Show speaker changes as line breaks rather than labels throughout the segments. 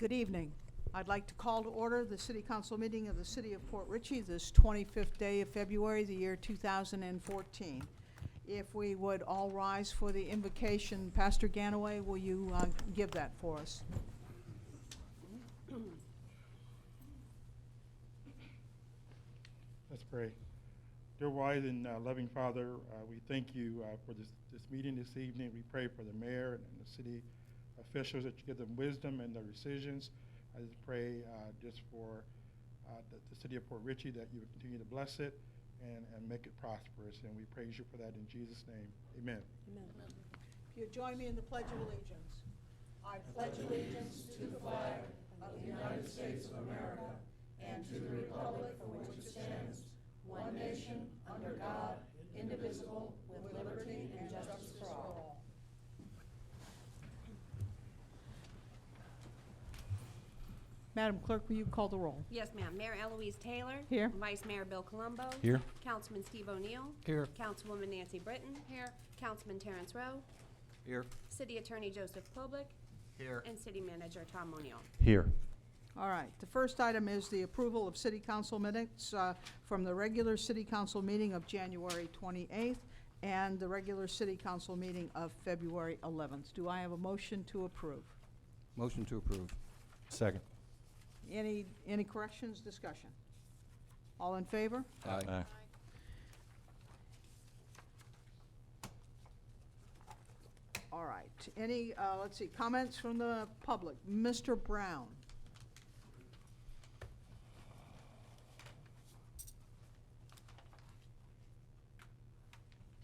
Good evening. I'd like to call to order the City Council meeting of the City of Port Richey this 25th day of February, the year 2014. If we would all rise for the invocation. Pastor Ganaway, will you give that for us?
Let's pray. Dear wise and loving Father, we thank you for this meeting this evening. We pray for the mayor and the city officials that you give them wisdom in their decisions. I just pray just for the city of Port Richey that you would continue to bless it and make it prosperous. And we praise you for that in Jesus' name. Amen.
Amen. If you join me in the Pledge of Allegiance. I pledge allegiance to the flag of the United States of America and to the republic for which it stands, one nation, under God, indivisible, with liberty and justice for all. Madam Clerk, will you call the roll?
Yes, ma'am. Mayor Eloise Taylor.
Here.
Vice Mayor Bill Colombo.
Here.
Councilman Steve O'Neill.
Here.
Councilwoman Nancy Britton. Here. Councilman Terrence Rowe.
Here.
City Attorney Joseph Public.
Here.
And City Manager Tom O'Neill.
Here.
All right, the first item is the approval of city council minutes from the regular city council meeting of January 28th and the regular city council meeting of February 11th. Do I have a motion to approve?
Motion to approve. Second.
Any corrections, discussion? All in favor?
Aye.
All right, any, let's see, comments from the public? Mr. Brown?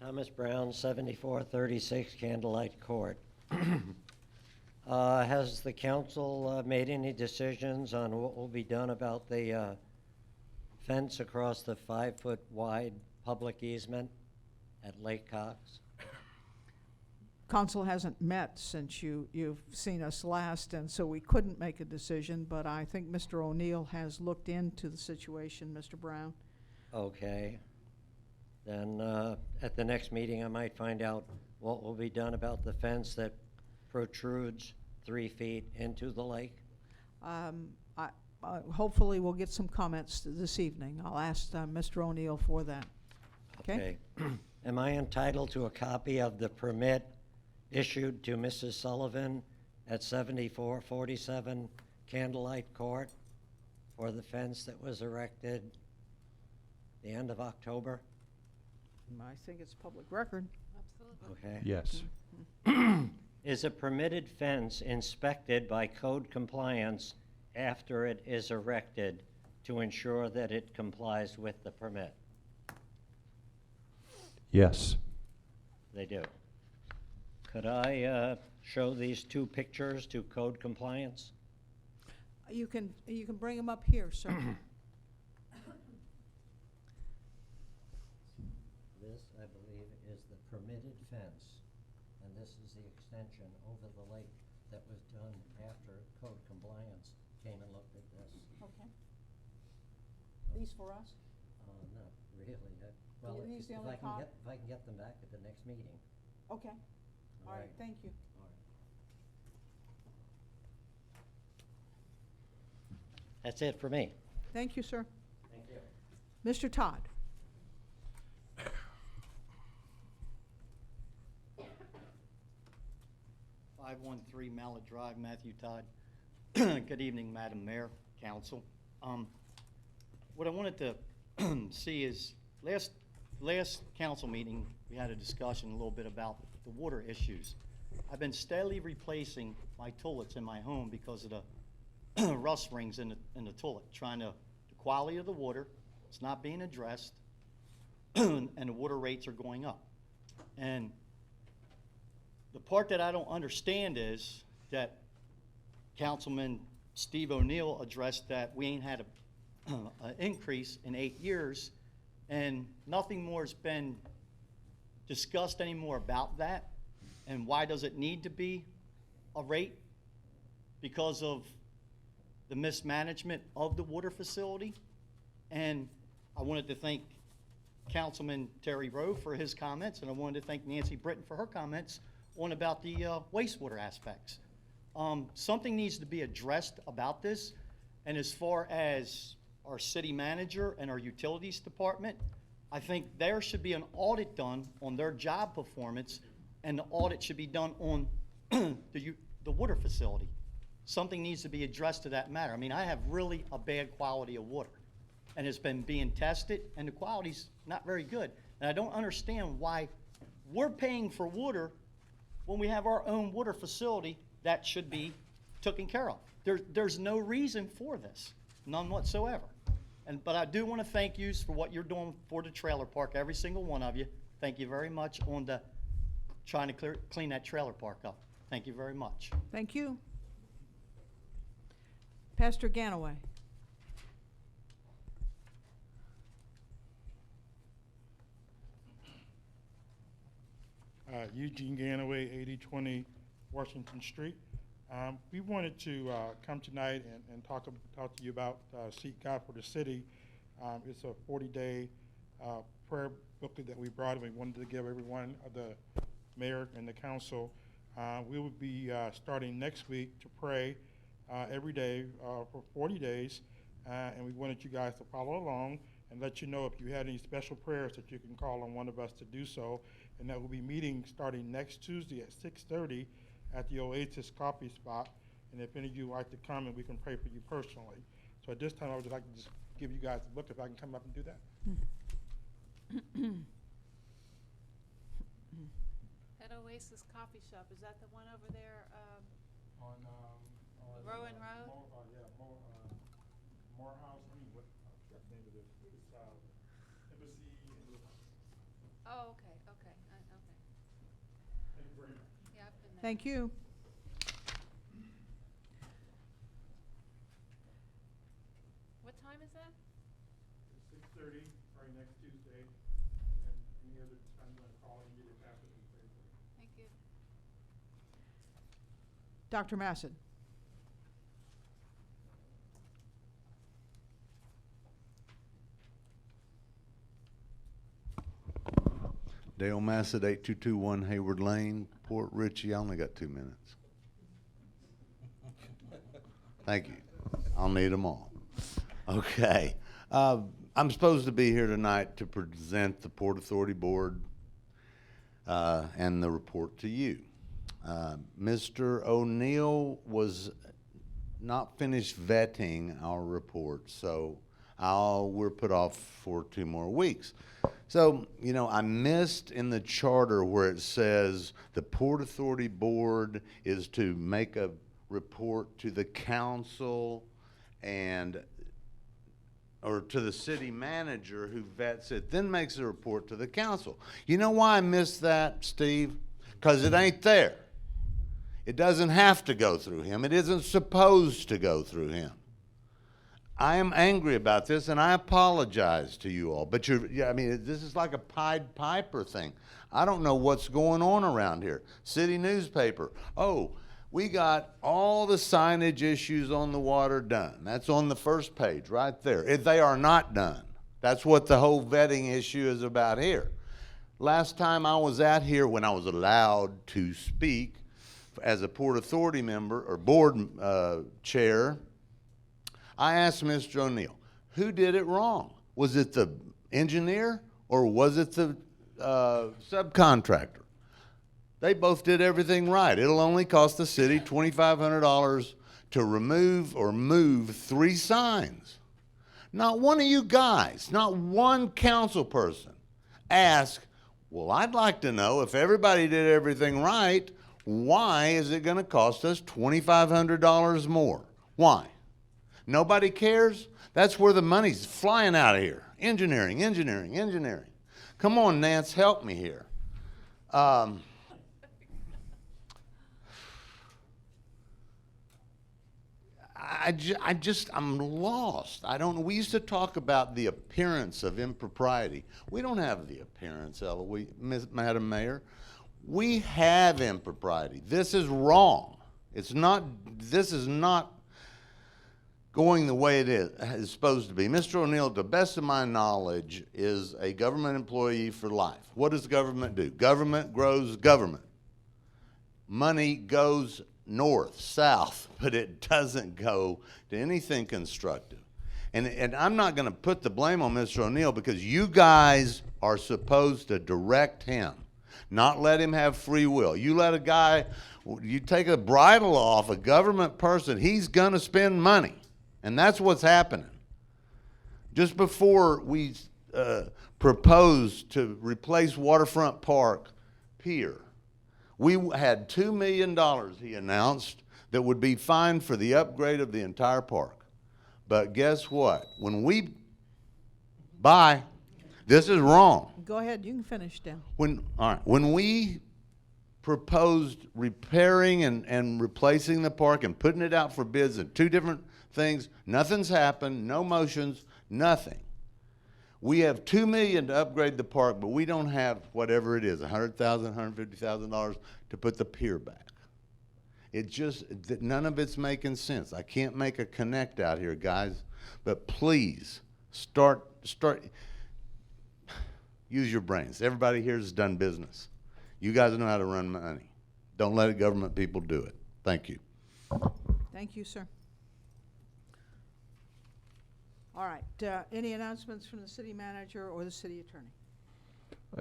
Thomas Brown, 7436 Candlelight Court. Has the council made any decisions on what will be done about the fence across the 5-foot wide public easement at Lake Cox?
Council hasn't met since you've seen us last, and so we couldn't make a decision, but I think Mr. O'Neill has looked into the situation, Mr. Brown.
Okay. Then at the next meeting, I might find out what will be done about the fence that protrudes 3 feet into the lake.
Hopefully we'll get some comments this evening. I'll ask Mr. O'Neill for that. Okay?
Am I entitled to a copy of the permit issued to Mrs. Sullivan at 7447 Candlelight Court for the fence that was erected the end of October?
I think it's public record.
Okay.
Yes.
Is a permitted fence inspected by code compliance after it is erected to ensure that it complies with the permit?
Yes.
They do. Could I show these 2 pictures to code compliance?
You can bring them up here, sir.
This, I believe, is the permitted fence, and this is the extension over the lake that was done after code compliance came and looked at this.
Okay. These for us?
Not really. Well,
Are these the only
if I can get them back at the next meeting.
Okay. All right, thank you.
All right. That's it for me.
Thank you, sir.
Thank you.
Mr. Todd?
(513) Mallet Drive, Matthew Todd. Good evening, Madam Mayor, Council. What I wanted to see is last council meeting, we had a discussion a little bit about the water issues. I've been steadily replacing my toilets in my home because of the rust rings in the toilet, the quality of the water, it's not being addressed, and the water rates are going up. And the part that I don't understand is that Councilman Steve O'Neill addressed that we ain't had an increase in 8 years, and nothing more has been discussed anymore about that. And why does it need to be a rate? Because of the mismanagement of the water facility. And I wanted to thank Councilman Terry Rowe for his comments, and I wanted to thank Nancy Britton for her comments on about the wastewater aspects. Something needs to be addressed about this. And as far as our city manager and our utilities department, I think there should be an audit done on their job performance, and the audit should be done on the water facility. Something needs to be addressed to that matter. I mean, I have really a bad quality of water, and it's been being tested, and the quality's not very good. And I don't understand why we're paying for water when we have our own water facility that should be taken care of. There's no reason for this, none whatsoever. But I do want to thank you for what you're doing for the trailer park, every single one of you. Thank you very much on the trying to clean that trailer park up. Thank you very much.
Thank you. Pastor Ganaway.
Eugene Ganaway, 8020 Washington Street. We wanted to come tonight and talk to you about Seek God for the City. It's a 40-day prayer booklet that we brought, and we wanted to give everyone, the mayor and the council. We will be starting next week to pray every day for 40 days, and we wanted you guys to follow along and let you know if you had any special prayers that you can call on one of us to do so. And that will be meeting starting next Tuesday at 6:30 at the Oasis Coffee Spot. And if any of you would like to come, and we can pray for you personally. So at this time, I would like to just give you guys a book, if I can come up and do that.
That Oasis Coffee Shop, is that the one over there?
On
Rowan Road?
Morehouse, I mean, what, I forgot the name of this. It's Embassy.
Oh, okay, okay, okay.
Thank you very much.
Yeah, I've been there.
Thank you.
What time is that?
6:30, starting next Tuesday, and then any other time you want to call and get it after we pray for you.
Thank you.
Dr. Massad.
Dale Massad, 8221 Hayward Lane, Port Richey. I only got 2 minutes. Thank you. I'll need them all. Okay. I'm supposed to be here tonight to present the Port Authority Board and the report to you. Mr. O'Neill was not finished vetting our report, so we're put off for 2 more weeks. So, you know, I missed in the charter where it says the Port Authority Board is to make a report to the council or to the city manager who vets it, then makes a report to the council. You know why I missed that, Steve? Because it ain't there. It doesn't have to go through him. It isn't supposed to go through him. I am angry about this, and I apologize to you all. But I mean, this is like a Pied Piper thing. I don't know what's going on around here. City newspaper. Oh, we got all the signage issues on the water done. That's on the first page right there. If they are not done. That's what the whole vetting issue is about here. Last time I was at here, when I was allowed to speak as a Port Authority member or board chair, I asked Mr. O'Neill, who did it wrong? Was it the engineer or was it the subcontractor? They both did everything right. It'll only cost the city $2,500 to remove or move 3 signs. Not one of you guys, not one council person asked, well, I'd like to know if everybody did everything right, why is it going to cost us $2,500 more? Why? Nobody cares? That's where the money's flying out of here. Engineering, engineering, engineering. Come on, Nance, help me here. I'm lost. I don't know. We used to talk about the appearance of impropriety. We don't have the appearance, Madam Mayor. We have impropriety. This is wrong. This is not going the way it is supposed to be. Mr. O'Neill, to the best of my knowledge, is a government employee for life. What does government do? Government grows government. Money goes north, south, but it doesn't go to anything constructive. And I'm not going to put the blame on Mr. O'Neill, because you guys are supposed to direct him, not let him have free will. You let a guy, you take a bridle off a government person, he's going to spend money. And that's what's happening. Just before we proposed to replace Waterfront Park Pier, we had $2 million, he announced, that would be fine for the upgrade of the entire park. But guess what? When we buy, this is wrong.
Go ahead, you can finish, Dan.
When we proposed repairing and replacing the park and putting it out for bids and 2 different things, nothing's happened, no motions, nothing. We have $2 million to upgrade the park, but we don't have whatever it is, $100,000, $150,000 to put the pier back. It just, none of it's making sense. I can't make a connect out here, guys. But please, start, use your brains. Everybody here has done business. You guys know how to run money. Don't let government people do it. Thank you.
Thank you, sir. All right, any announcements from the city manager or the city attorney?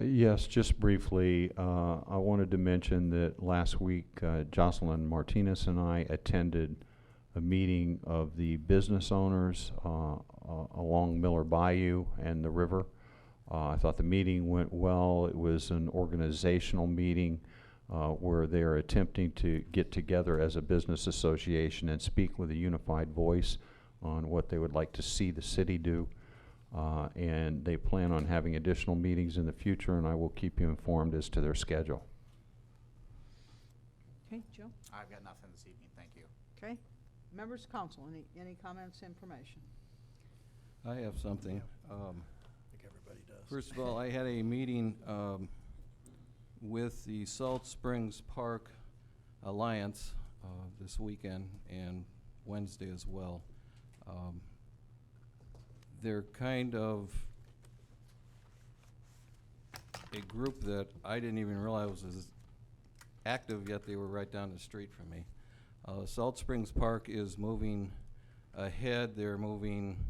Yes, just briefly, I wanted to mention that last week Jocelyn Martinez and I attended a meeting of the business owners along Miller Bayou and the river. I thought the meeting went well. It was an organizational meeting where they're attempting to get together as a business association and speak with a unified voice on what they would like to see the city do. And they plan on having additional meetings in the future, and I will keep you informed as to their schedule.
Okay, Joe?
I've got nothing this evening, thank you.
Okay. Members council, any comments, information?
I have something.
I think everybody does.
First of all, I had a meeting with the Salt Springs Park Alliance this weekend and Wednesday as well. They're kind of a group that I didn't even realize was active, yet they were right down the street from me. Salt Springs Park is moving ahead. They're moving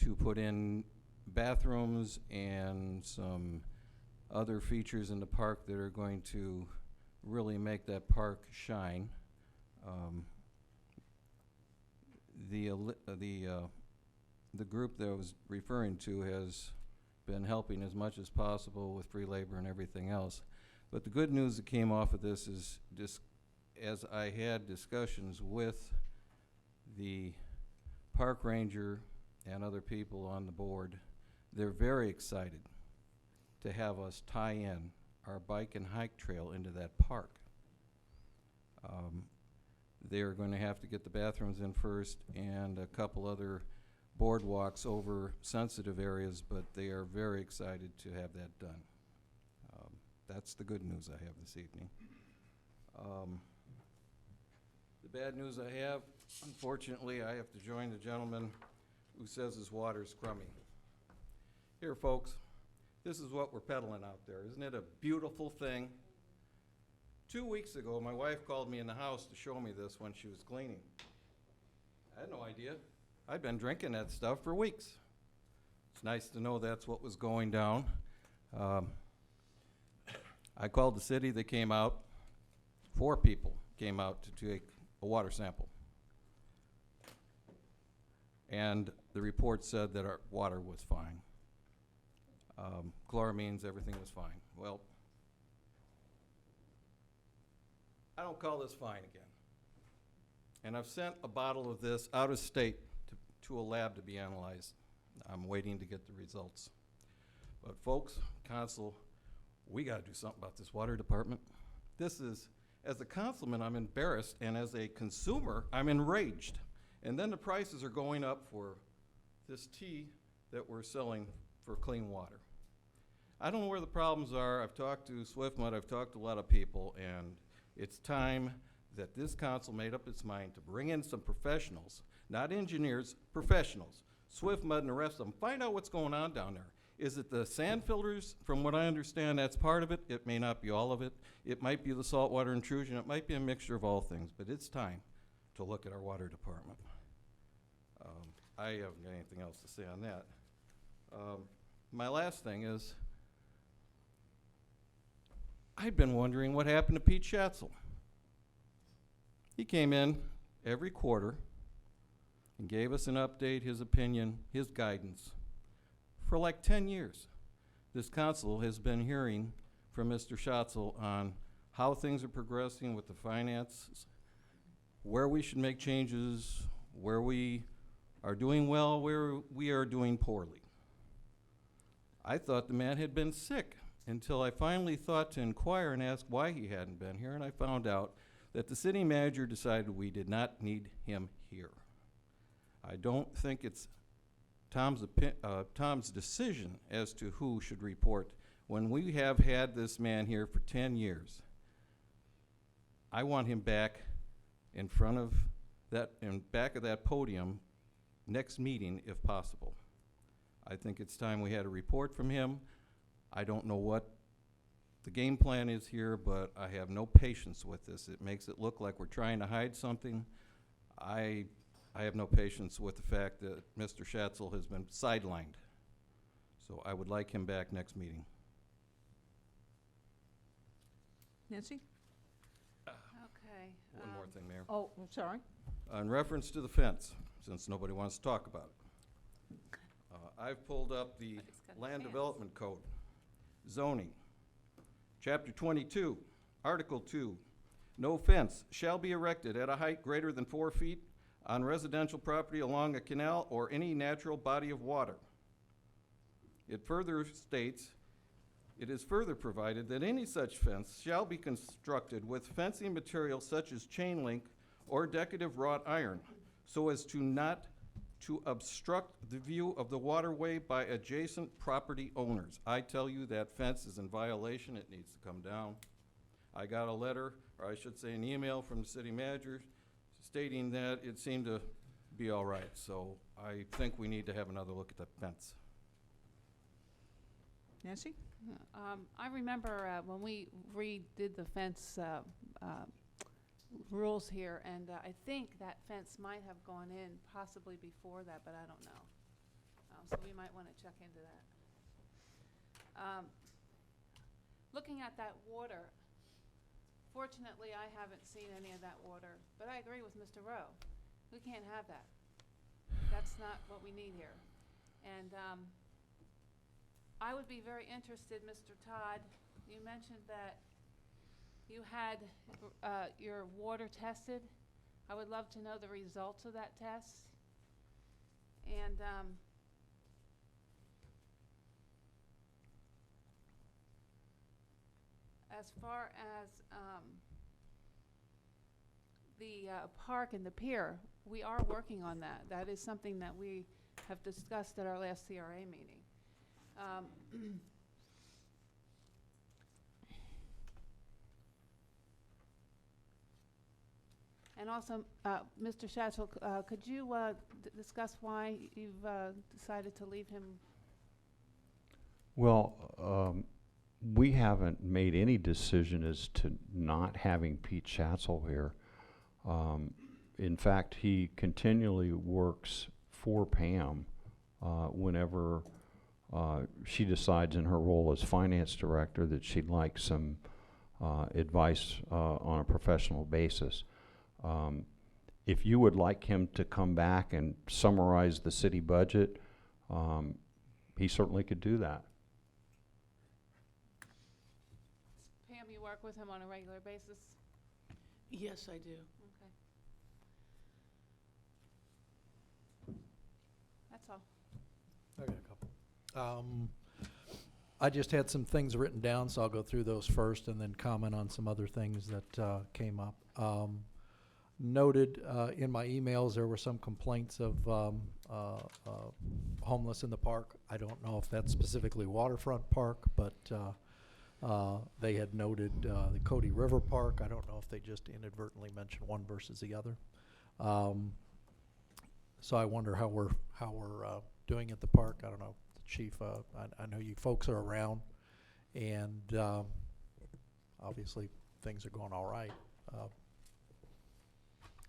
to put in bathrooms and some other features in the park that are going to really make that park shine. The group that I was referring to has been helping as much as possible with free labor and everything else. But the good news that came off of this is, just as I had discussions with the park ranger and other people on the board, they're very excited to have us tie in our bike and hike trail into that park. They're going to have to get the bathrooms in first and a couple other boardwalks over sensitive areas, but they are very excited to have that done. That's the good news I have this evening. The bad news I have, unfortunately, I have to join the gentleman who says his water's crummy. Here, folks, this is what we're peddling out there. Isn't it a beautiful thing? 2 weeks ago, my wife called me in the house to show me this when she was cleaning. I had no idea. I'd been drinking that stuff for weeks. It's nice to know that's what was going down. I called the city. They came out. 4 people came out to take a water sample. And the report said that our water was fine. Chloramines, everything was fine. Well, I don't call this fine again. And I've sent a bottle of this out of state to a lab to be analyzed. I'm waiting to get the results. But folks, council, we gotta do something about this water department. This is, as a councilman, I'm embarrassed, and as a consumer, I'm enraged. And then the prices are going up for this tea that we're selling for clean water. I don't know where the problems are. I've talked to SwiftMud, I've talked to a lot of people, and it's time that this council made up its mind to bring in some professionals, not engineers, professionals, SwiftMud and the rest of them, find out what's going on down there. Is it the sand filters? From what I understand, that's part of it. It may not be all of it. It might be the saltwater intrusion. It might be a mixture of all things, but it's time to look at our water department. I haven't got anything else to say on that. My last thing is, I've been wondering what happened to Pete Schatzel. He came in every quarter and gave us an update, his opinion, his guidance. For like 10 years, this council has been hearing from Mr. Schatzel on how things are progressing with the finances, where we should make changes, where we are doing well, where we are doing poorly. I thought the man had been sick until I finally thought to inquire and ask why he hadn't been here, and I found out that the city manager decided we did not need him here. I don't think it's Tom's decision as to who should report when we have had this man here for 10 years. I want him back in front of that, in back of that podium next meeting if possible. I think it's time we had a report from him. I don't know what the game plan is here, but I have no patience with this. It makes it look like we're trying to hide something. I have no patience with the fact that Mr. Schatzel has been sidelined. So I would like him back next meeting.
Nancy?
Okay.
One more thing, Mayor.
Oh, I'm sorry.
In reference to the fence, since nobody wants to talk about it, I've pulled up the
But it's got a
Land
fence.
Development Code, zoning, Chapter 22, Article 2. No fence shall be erected at a height greater than 4 feet on residential property along a canal or any natural body of water. It further states, it is further provided that any such fence shall be constructed with fencing material such as chain link or decorative wrought iron, so as to not to obstruct the view of the waterway by adjacent property owners. I tell you that fence is in violation, it needs to come down. I got a letter, or I should say an email from the city manager stating that it seemed to be all right, so I think we need to have another look at the fence.
Nancy?
I remember when we redid the fence rules here, and I think that fence might have gone in possibly before that, but I don't know. So we might want to check into that. Looking at that water, fortunately, I haven't seen any of that water, but I agree with Mr. Rowe. We can't have that. That's not what we need here. And I would be very interested, Mr. Todd, you mentioned that you had your water tested. I would love to know the results of that test. And as far as the park and the pier, we are working on that. That is something that we have discussed at our last CRA meeting. And also, Mr. Schatzel, could you discuss why you've decided to leave him?
Well, we haven't made any decision as to not having Pete Schatzel here. In fact, he continually works for Pam whenever she decides in her role as finance director that she'd like some advice on a professional basis. If you would like him to come back and summarize the city budget, he certainly could do that.
Pam, you work with him on a regular basis?
Yes, I do.
Okay. That's all.
I got a couple. I just had some things written down, so I'll go through those first and then comment on some other things that came up. Noted in my emails there were some complaints of homeless in the park. I don't know if that's specifically Waterfront Park, but they had noted the Cody River Park. I don't know if they just inadvertently mentioned one versus the other. So I wonder how we're doing at the park. I don't know if the Chief, I know you folks are around, and obviously things are going all right. I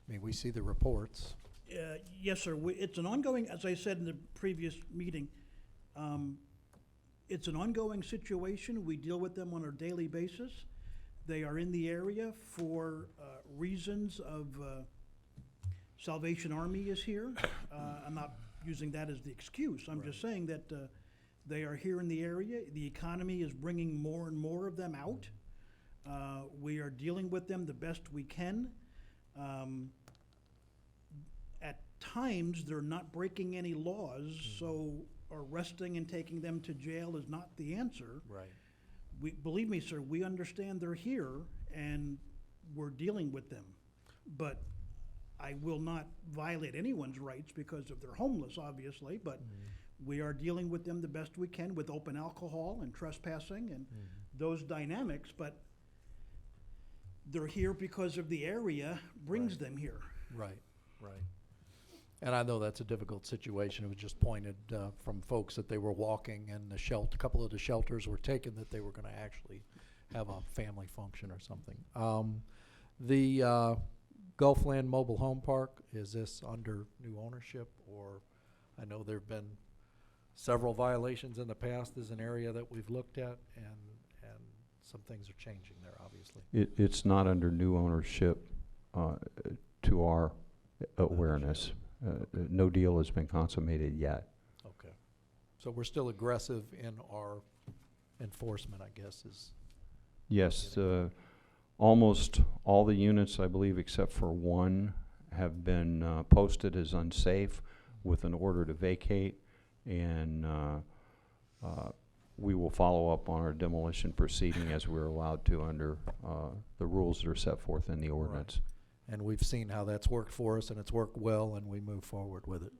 mean, we see the reports.
Yes, sir. It's an ongoing, as I said in the previous meeting, it's an ongoing situation. We deal with them on a daily basis. They are in the area for reasons of Salvation Army is here. I'm not using that as the excuse. I'm just saying that they are here in the area. The economy is bringing more and more of them out. We are dealing with them the best we can. At times, they're not breaking any laws, so arresting and taking them to jail is not the answer.
Right.
Believe me, sir, we understand they're here and we're dealing with them. But I will not violate anyone's rights because of they're homeless, obviously, but we are dealing with them the best we can with open alcohol and trespassing and those dynamics, but they're here because of the area brings them here.
Right, right. And I know that's a difficult situation. It was just pointed from folks that they were walking and a couple of the shelters were taken that they were going to actually have a family function or something. The Gulfland Mobile Home Park, is this under new ownership, or I know there've been several violations in the past. Is an area that we've looked at, and some things are changing there, obviously.
It's not under new ownership to our awareness. No deal has been consummated yet.
Okay. So we're still aggressive in our enforcement, I guess, is.
Yes, almost all the units, I believe, except for one, have been posted as unsafe with an order to vacate, and we will follow up on our demolition proceeding as we're allowed to under the rules that are set forth in the ordinance.
And we've seen how that's worked for us, and it's worked well, and we move forward with it.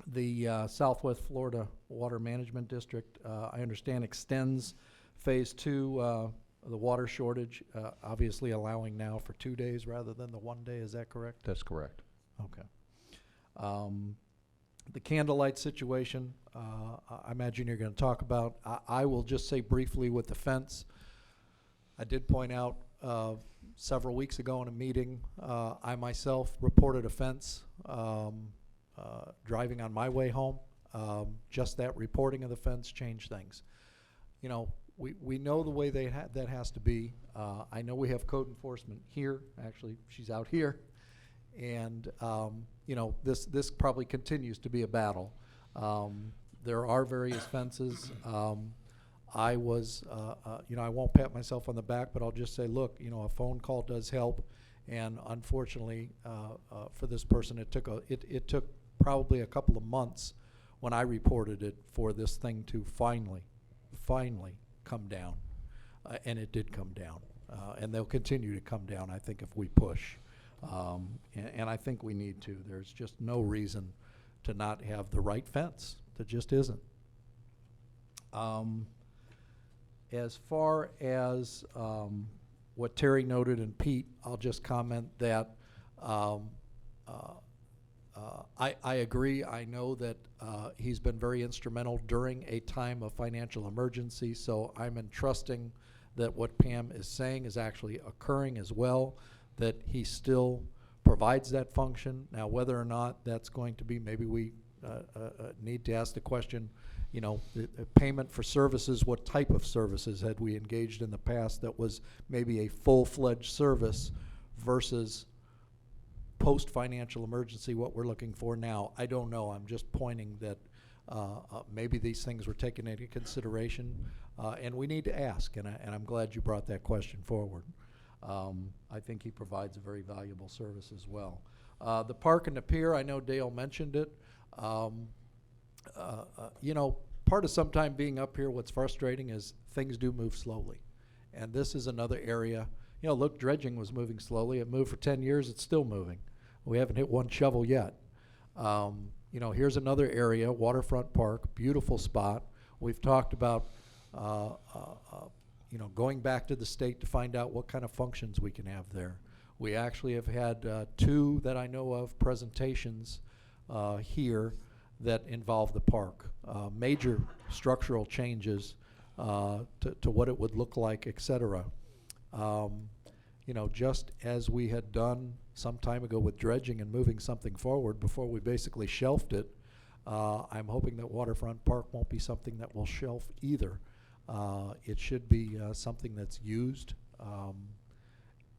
The Southwest Florida Water Management District, I understand, extends Phase 2 of the water shortage, obviously allowing now for 2 days rather than the 1 day. Is that correct?
That's correct.
Okay. The candlelight situation, I imagine you're going to talk about. I will just say briefly with the fence. I did point out several weeks ago in a meeting, I myself reported a fence driving on my way home. Just that reporting of the fence changed things. You know, we know the way that has to be. I know we have code enforcement here. Actually, she's out here. And, you know, this probably continues to be a battle. There are various fences. I was, you know, I won't pat myself on the back, but I'll just say, look, you know, a phone call does help. And unfortunately, for this person, it took probably a couple of months when I reported it for this thing to finally come down. And it did come down. And they'll continue to come down, I think, if we push. And I think we need to. There's just no reason to not have the right fence. There just isn't. As far as what Terry noted and Pete, I'll just comment that I agree. I know that he's been very instrumental during a time of financial emergency, so I'm entrusting that what Pam is saying is actually occurring as well, that he still provides that function. Now, whether or not that's going to be, maybe we need to ask the question, you know, the payment for services, what type of services had we engaged in the past that was maybe a full-fledged service versus post-financial emergency, what we're looking for now. I don't know. I'm just pointing that maybe these things were taken into consideration, and we need to ask, and I'm glad you brought that question forward. I think he provides a very valuable service as well. The park and the pier, I know Dale mentioned it. You know, part of sometime being up here, what's frustrating is things do move slowly. And this is another area, you know, look, dredging was moving slowly. It moved for 10 years, it's still moving. We haven't hit one shovel yet. You know, here's another area, Waterfront Park, beautiful spot. We've talked about, you know, going back to the state to find out what kind of functions we can have there. We actually have had 2 that I know of presentations here that involve the park. Major structural changes to what it would look like, et cetera. You know, just as we had done some time ago with dredging and moving something forward before we basically shelved it, I'm hoping that Waterfront Park won't be something that will shelf either. It should be something that's used.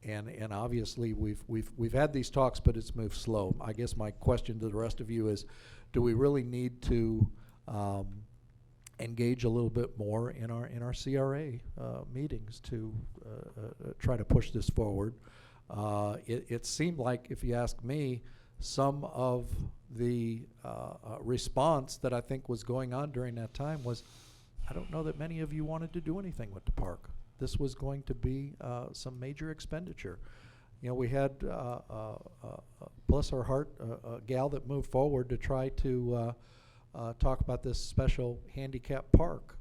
And obviously we've had these talks, but it's moved slow. I guess my question to the rest of you is, do we really need to engage a little bit more in our CRA meetings to try to push this forward? It seemed like, if you ask me, some of the response that I think was going on during that time was, I don't know that many of you wanted to do anything with the park. This was going to be some major expenditure. You know, we had, bless her heart, a gal that moved forward to try to talk about this special handicap park.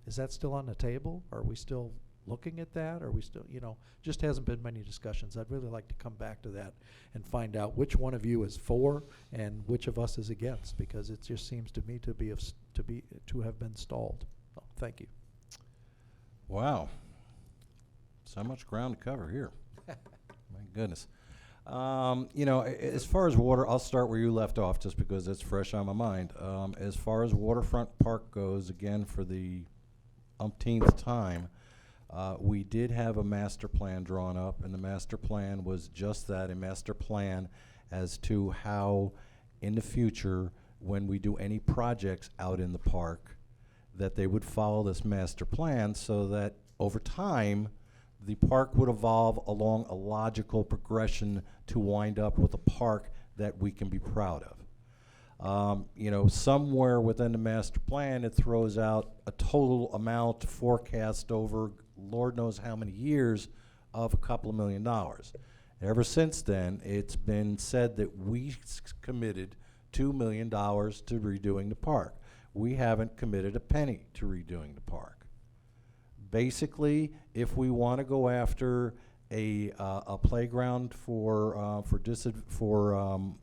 Is that still on the table? Are we still looking at that? Are we still, you know, just hasn't been many discussions. I'd really like to come back to that and find out which one of you is for and which of us is against, because it just seems to me to have been stalled. So, thank you.
Wow. So much ground to cover here. My goodness. You know, as far as water, I'll start where you left off just because it's fresh on my mind. As far as Waterfront Park goes, again, for the umpteenth time, we did have a master plan drawn up, and the master plan was just that, a master plan as to how in the future, when we do any projects out in the park, that they would follow this master plan so that over time, the park would evolve along a logical progression to wind up with a park that we can be proud of. You know, somewhere within the master plan, it throws out a total amount forecast over Lord knows how many years of a couple of $1 million. Ever since then, it's been said that we committed $2 million to redoing the park. We haven't committed a penny to redoing the park. Basically, if we want to go after a playground for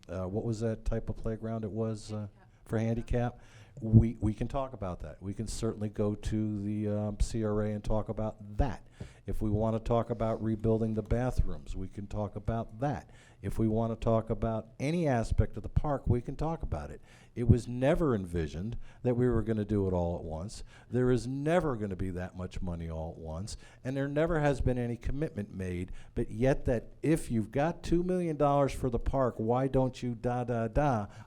what was that type of playground it was for handicap, we can talk about that. We can certainly go to the CRA and talk about that. If we want to talk about rebuilding the bathrooms, we can talk about that. If we want to talk about any aspect of the park, we can talk about it. It was never envisioned that we were going to do it all at once. There is never going to be that much money all at once, and there never has been any commitment made, but yet that if you've got $2 million for the park, why don't you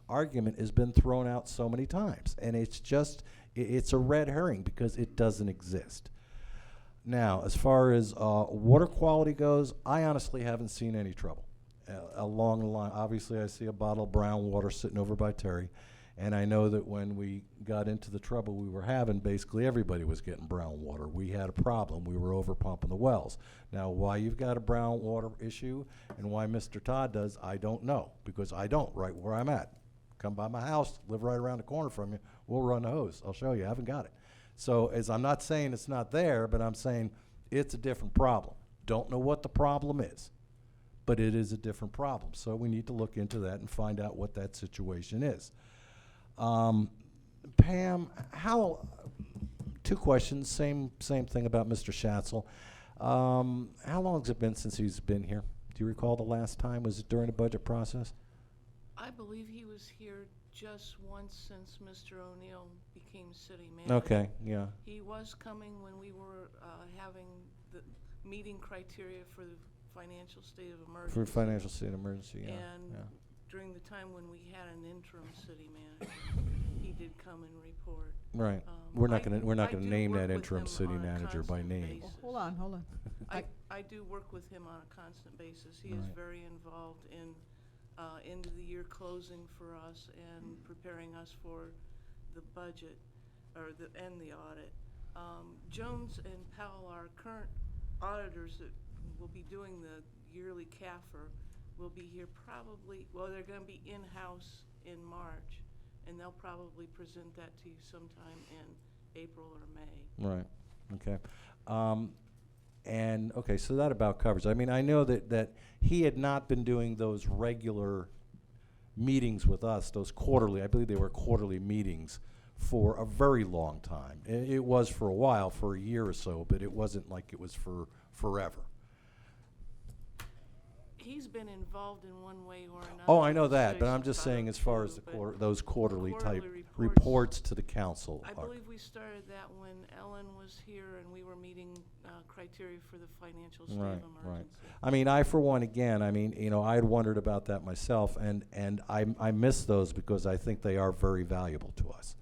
argument has been thrown out so many times, and it's just, it's a red herring because it doesn't exist. Now, as far as water quality goes, I honestly haven't seen any trouble. Along the line, obviously I see a bottle of brown water sitting over by Terry, and I know that when we got into the trouble we were having, basically everybody was getting brown water. We had a problem. We were over pumping the wells. Now, why you've got a brown water issue and why Mr. Todd does, I don't know, because I don't right where I'm at. Come by my house, live right around the corner from you, we'll run the hose. I'll show you, I haven't got it. So as I'm not saying it's not there, but I'm saying it's a different problem. Don't know what the problem is, but it is a different problem. So we need to look into that and find out what that situation is. Pam, two questions, same thing about Mr. Schatzel. How long has it been since he's been here? Do you recall the last time? Was it during the budget process?
I believe he was here just once since Mr. O'Neill became city manager.
Okay, yeah.
He was coming when we were having the meeting criteria for the financial state of emergency.
For financial state of emergency, yeah.
And
yeah.
during the time when we had an interim city manager, he did come and report.
Right. We're not
I
gonna
do
name
work
that
with
interim
him
city
on a
manager by
constant
name.
basis.
Hold on.
I do work with him on a constant basis. He is
Right.
very involved in end of the year closing for us and preparing us for the budget and the audit. Jones and Powell, our current auditors that will be doing the yearly CAFR, will be here probably, well, they're going to be in-house in March, and they'll probably present that to you sometime in April or May.
Right, okay. And, okay, so that about covers. I mean, I know that he had not been doing those regular
meetings with us, those quarterly, I believe they were quarterly meetings, for a very long time. It was for a while, for a year or so, but it wasn't like it was for forever.
He's been involved in one way or another.
Oh, I know
with
that, but I'm
Station
just saying as far as the
502, but
those quarterly type
quarterly
reports to the council
I
are.
believe we started that when Ellen was here and we were meeting criteria for the financial state of
Right, right.
emergency.
I mean, I, for one, again, I mean, you know, I had wondered about that myself, and I miss those because I think they are very valuable to us.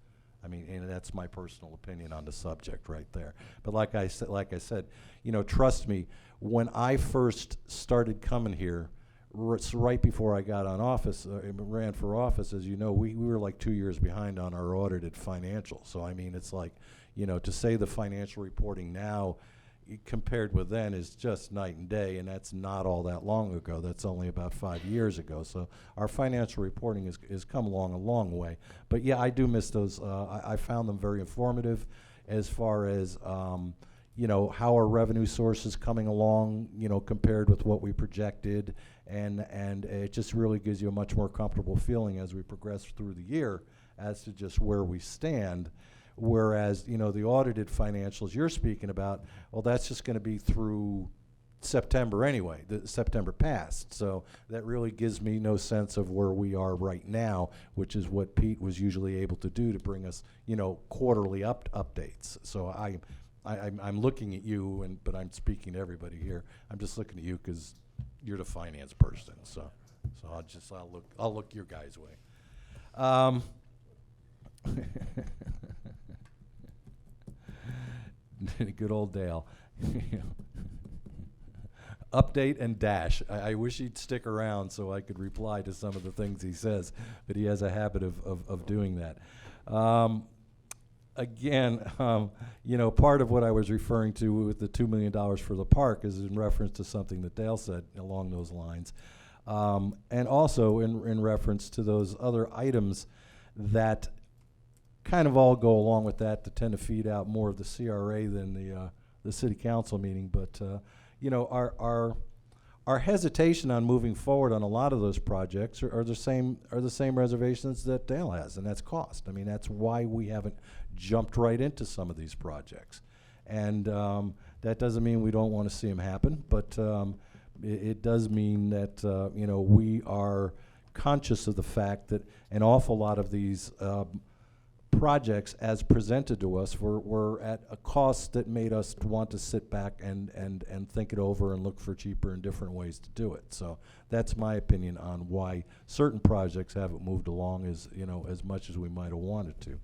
I mean, and that's my personal opinion on the subject right there. But like I said, you know, trust me, when I first started coming here, right before I got on office, ran for office, as you know, we were like 2 years behind on our audited financials. So I mean, it's like, you know, to say the financial reporting now compared with then is just night and day, and that's not all that long ago. That's only about 5 years ago. So our financial reporting has come along a long way. But yeah, I do miss those. I found them very informative as far as you know, how our revenue sources coming along, you know, compared with what we projected, and it just really gives you a much more comfortable feeling as we progress through the year as to just where we stand. Whereas, you know, the audited financials you're speaking about, well, that's just going to be through September anyway, the September past. So that really gives me no sense of where we are right now, which is what Pete was usually able to do to bring us, you know, quarterly updates. So I'm looking at you, but I'm speaking to everybody here. I'm just looking at you because you're the finance person. So I'll look your guys' way. Good old Dale. Update and dash. I wish he'd stick around so I could reply to some of the things he says, but he has a habit of doing that. Again, you know, part of what I was referring to with the $2 million for the park is in reference to something that Dale said along those lines. And also in reference to those other items that kind of all go along with that, to tend to feed out more of the CRA than the city council meeting. But you know, our hesitation on moving forward on a lot of those projects are the same reservations that Dale has, and that's cost. I mean, that's why we haven't jumped right into some of these projects. And that doesn't mean we don't want to see them happen, but it does mean that you know, we are conscious of the fact that an awful lot of these projects as presented to us were at a cost that made us want to sit back and think it over and look for cheaper and different ways to do it. So that's my opinion on why certain projects haven't moved along as, you know, as much as we might have wanted to.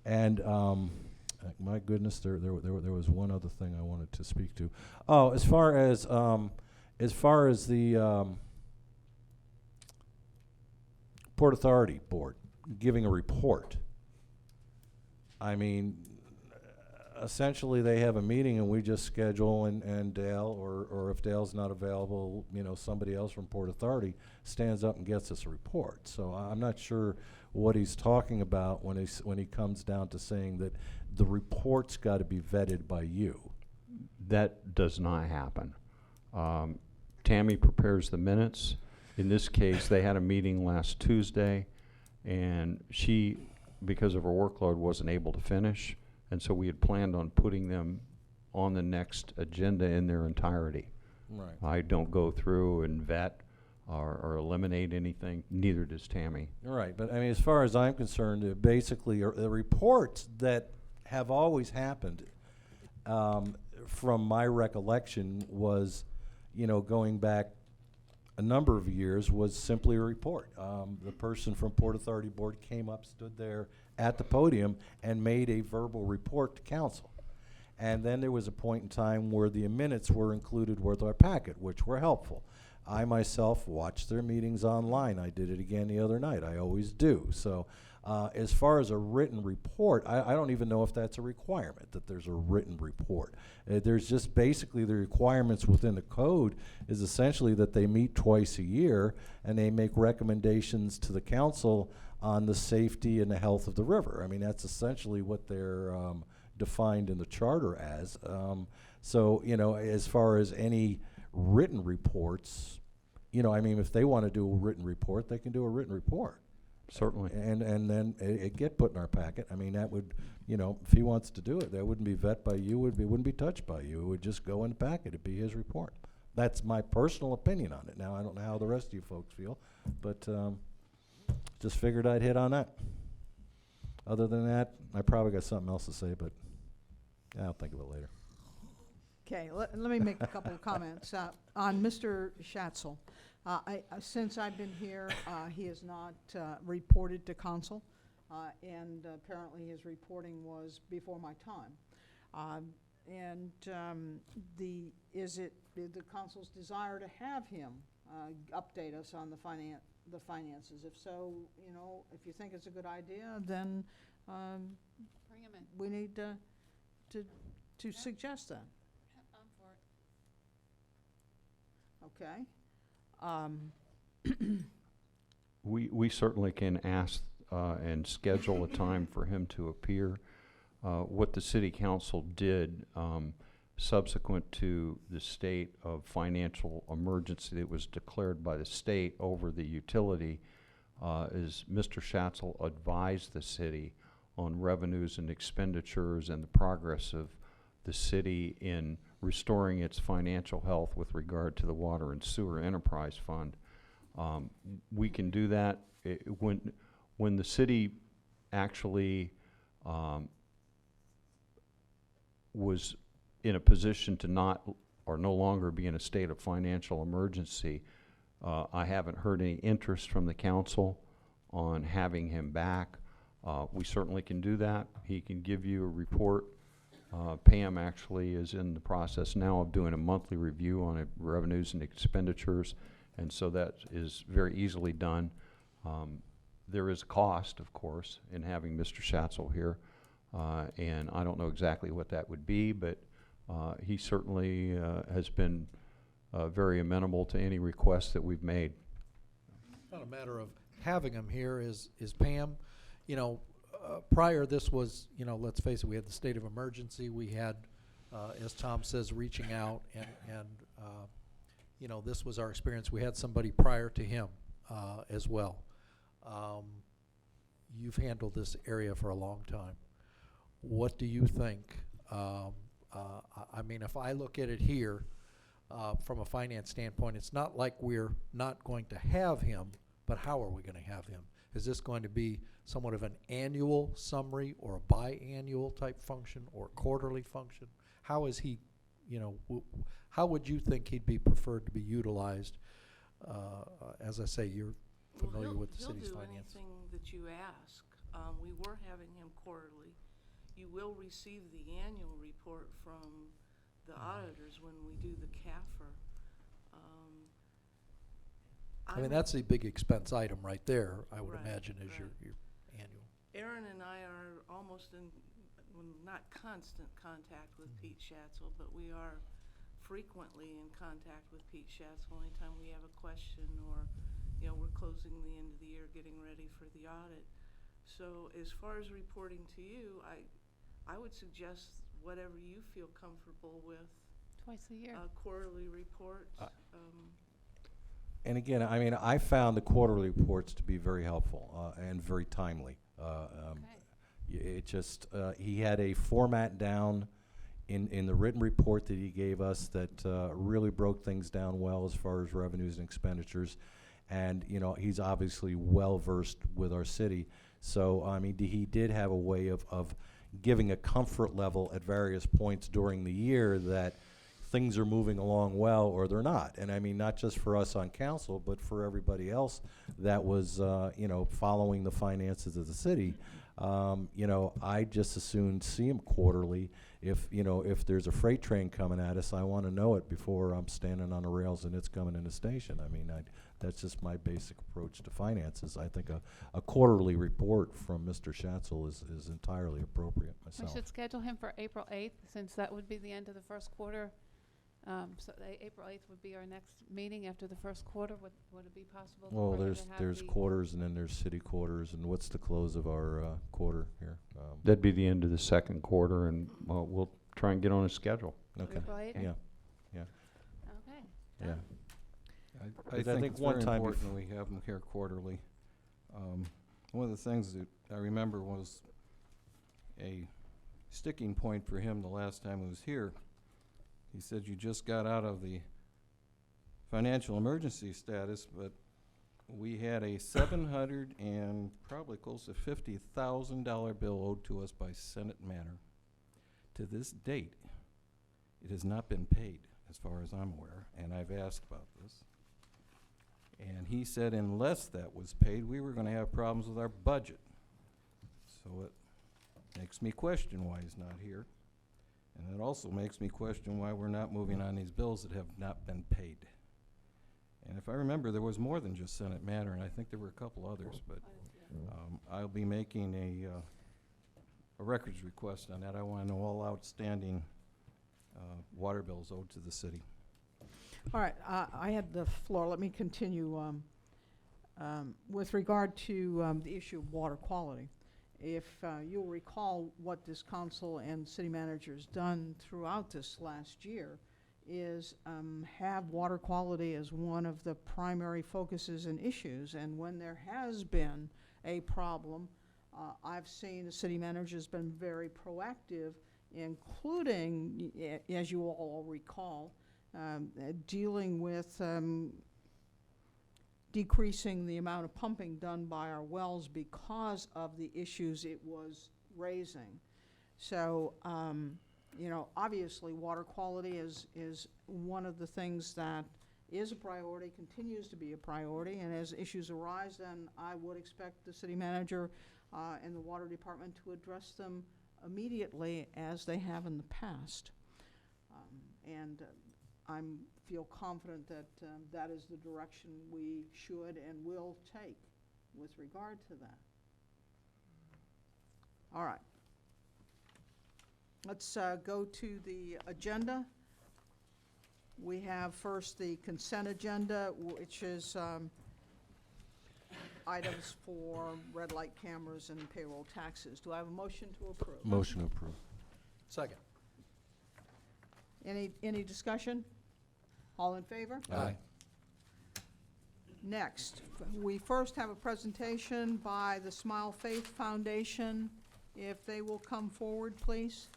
And my goodness, there was one other thing I wanted to speak to. Oh, as far as the Port Authority Board giving a report. I mean, essentially they have a meeting and we just schedule, and Dale, or if Dale's not available, you know, somebody else from Port Authority stands up and gets us a report. So I'm not sure what he's talking about when he comes down to saying that the report's got to be vetted by you.
That does not happen. Tammy prepares the minutes. In this case, they had a meeting last Tuesday, and she, because of her workload, wasn't able to finish, and so we had planned on putting them on the next agenda in their entirety.
Right.
I don't go through and vet or eliminate anything, neither does Tammy.
Right, but I mean, as far as I'm concerned, basically the reports that have always happened, from my recollection, was, you know, going back a number of years, was simply a report. The person from Port Authority Board came up, stood there at the podium, and made a verbal report to council. And then there was a point in time where the minutes were included with our packet, which were helpful. I myself watched their meetings online. I did it again the other night. I always do. So as far as a written report, I don't even know if that's a requirement, that there's a written report. There's just basically the requirements within the code is essentially that they meet twice a year and they make recommendations to the council on the safety and the health of the river. I mean, that's essentially what they're defined in the charter as. So, you know, as far as any written reports,
you know, I mean, if they want to do a written report, they can do a written report.
Certainly.
And then it get put in our packet. I mean, that would, you know, if he wants to do it, that wouldn't be vet by you, it wouldn't be touched by you. It would just go in the packet. It'd be his report. That's my personal opinion on it. Now, I don't know how the rest of you folks feel, but just figured I'd hit on that. Other than that, I probably got something else to say, but I'll think of it later.
Okay, let me make a couple of comments. On Mr. Schatzel, since I've been here, he has not reported to council, and apparently his reporting was before my time. Is it the council's desire to have him update us on the finances? If so, you know, if you think it's a good idea, then
Bring him in.
we need to suggest that.
I'm for it.
Okay.
We certainly can ask and schedule a time for him to appear. What the city council did subsequent to the state of financial emergency that was declared by the state over the utility is Mr. Schatzel advised the city on revenues and expenditures and the progress of the city in restoring its financial health with regard to the Water and Sewer Enterprise Fund. We can do that. When the city actually was in a position to not or no longer be in a state of financial emergency, I haven't heard any interest from the council on having him back. We certainly can do that. He can give you a report. Pam actually is in the process now of doing a monthly review on revenues and expenditures, and so that is very easily done. There is a cost, of course, in having Mr. Schatzel here, and I don't know exactly what that would be, but he certainly has been very amenable to any requests that we've made.
Not a matter of having him here is Pam. You know, prior this was, you know, let's face it, we had the state of emergency. We had, as Tom says, reaching out and you know, this was our experience. We had somebody prior to him as well. You've handled this area for a long time. What do you think? I mean, if I look at it here from a finance standpoint, it's not like we're not going to have him, but how are we going to have him? Is this going to be somewhat of an annual summary or a biannual type function or quarterly function? How is he, you know, how would you think he'd be preferred to be utilized? As I say, you're familiar with the city's finance.
He'll do anything that you ask. We were having him quarterly. You will receive the annual report from the auditors when we do the CAFR.
I mean, that's a big expense item right there, I would
Right,
imagine, is
right.
your annual.
Aaron and I are almost in, well, not constant contact with Pete Schatzel, but we are frequently in contact with Pete Schatzel anytime we have a question or, you know, we're closing the end of the year, getting ready for the audit. So as far as reporting to you, I would suggest whatever you feel comfortable with.
Twice a year.
Quarterly reports.
And again, I mean, I found the quarterly reports to be very helpful and very timely. It just, he had a format down in the written report that he gave us that really broke things down well as far as revenues and expenditures. And, you know, he's obviously well-versed with our city. So, I mean, he did have a way of giving a comfort level at various points during the year that things are moving along well or they're not. And I mean, not just for us on council, but for everybody else that was, you know, following the finances of the city. You know, I just as soon see him quarterly. If, you know, if there's a freight train coming at us, I want to know it before I'm standing on the rails and it's coming in the station. I mean, that's just my basic approach to finances. I think a quarterly report from Mr. Schatzel is entirely appropriate myself.
We should schedule him for April 8th, since that would be the end of the first quarter. So April 8th would be our next meeting after the first quarter. Would it be possible?
Well,
for him
there's
to have
there's
the-
quarters and then there's city quarters, and what's the close of our quarter here?
That'd be the end of the second quarter, and we'll try and get on a schedule.
Okay.
April 8th?
Yeah.
Okay.
Yeah.
I
But I
think
think
it's
one
very
time
important we have them here quarterly. One of the things that I remember was a sticking point for him the last time he was here. He said, you just got out of the financial emergency status, but we had a $700 and probably close to $50,000 bill owed to us by Senate Manor. To this date, it has not been paid, as far as I'm aware, and I've asked about this. And he said unless that was paid, we were gonna have problems with our budget. So it makes me question why he's not here. And it also makes me question why we're not moving on these bills that have not been paid. And if I remember, there was more than just Senate Manor, and I think there were a couple others, but I'll be making a records request on that. I wanna know all outstanding water bills owed to the city.
All right, I had the floor. Let me continue. With regard to the issue of water quality, if you'll recall what this council and city manager's done throughout this last year is have water quality as one of the primary focuses and issues. And when there has been a problem, I've seen the city manager's been very proactive, including, as you all recall, dealing with decreasing the amount of pumping done by our wells because of the issues it was raising. So, you know, obviously water quality is one of the things that is a priority, continues to be a priority, and as issues arise, then I would expect the city manager and the water department to address them immediately as they have in the past. I feel confident that that is the direction we should and will take with regard to that. All right. Let's go to the agenda. We have first the consent agenda, which is items for red light cameras and payroll taxes. Do I have a motion to approve?
Motion approved.
Second.
Any discussion? All in favor?
Aye.
Next, we first have a presentation by the Smile Faith Foundation. If they will come forward, please.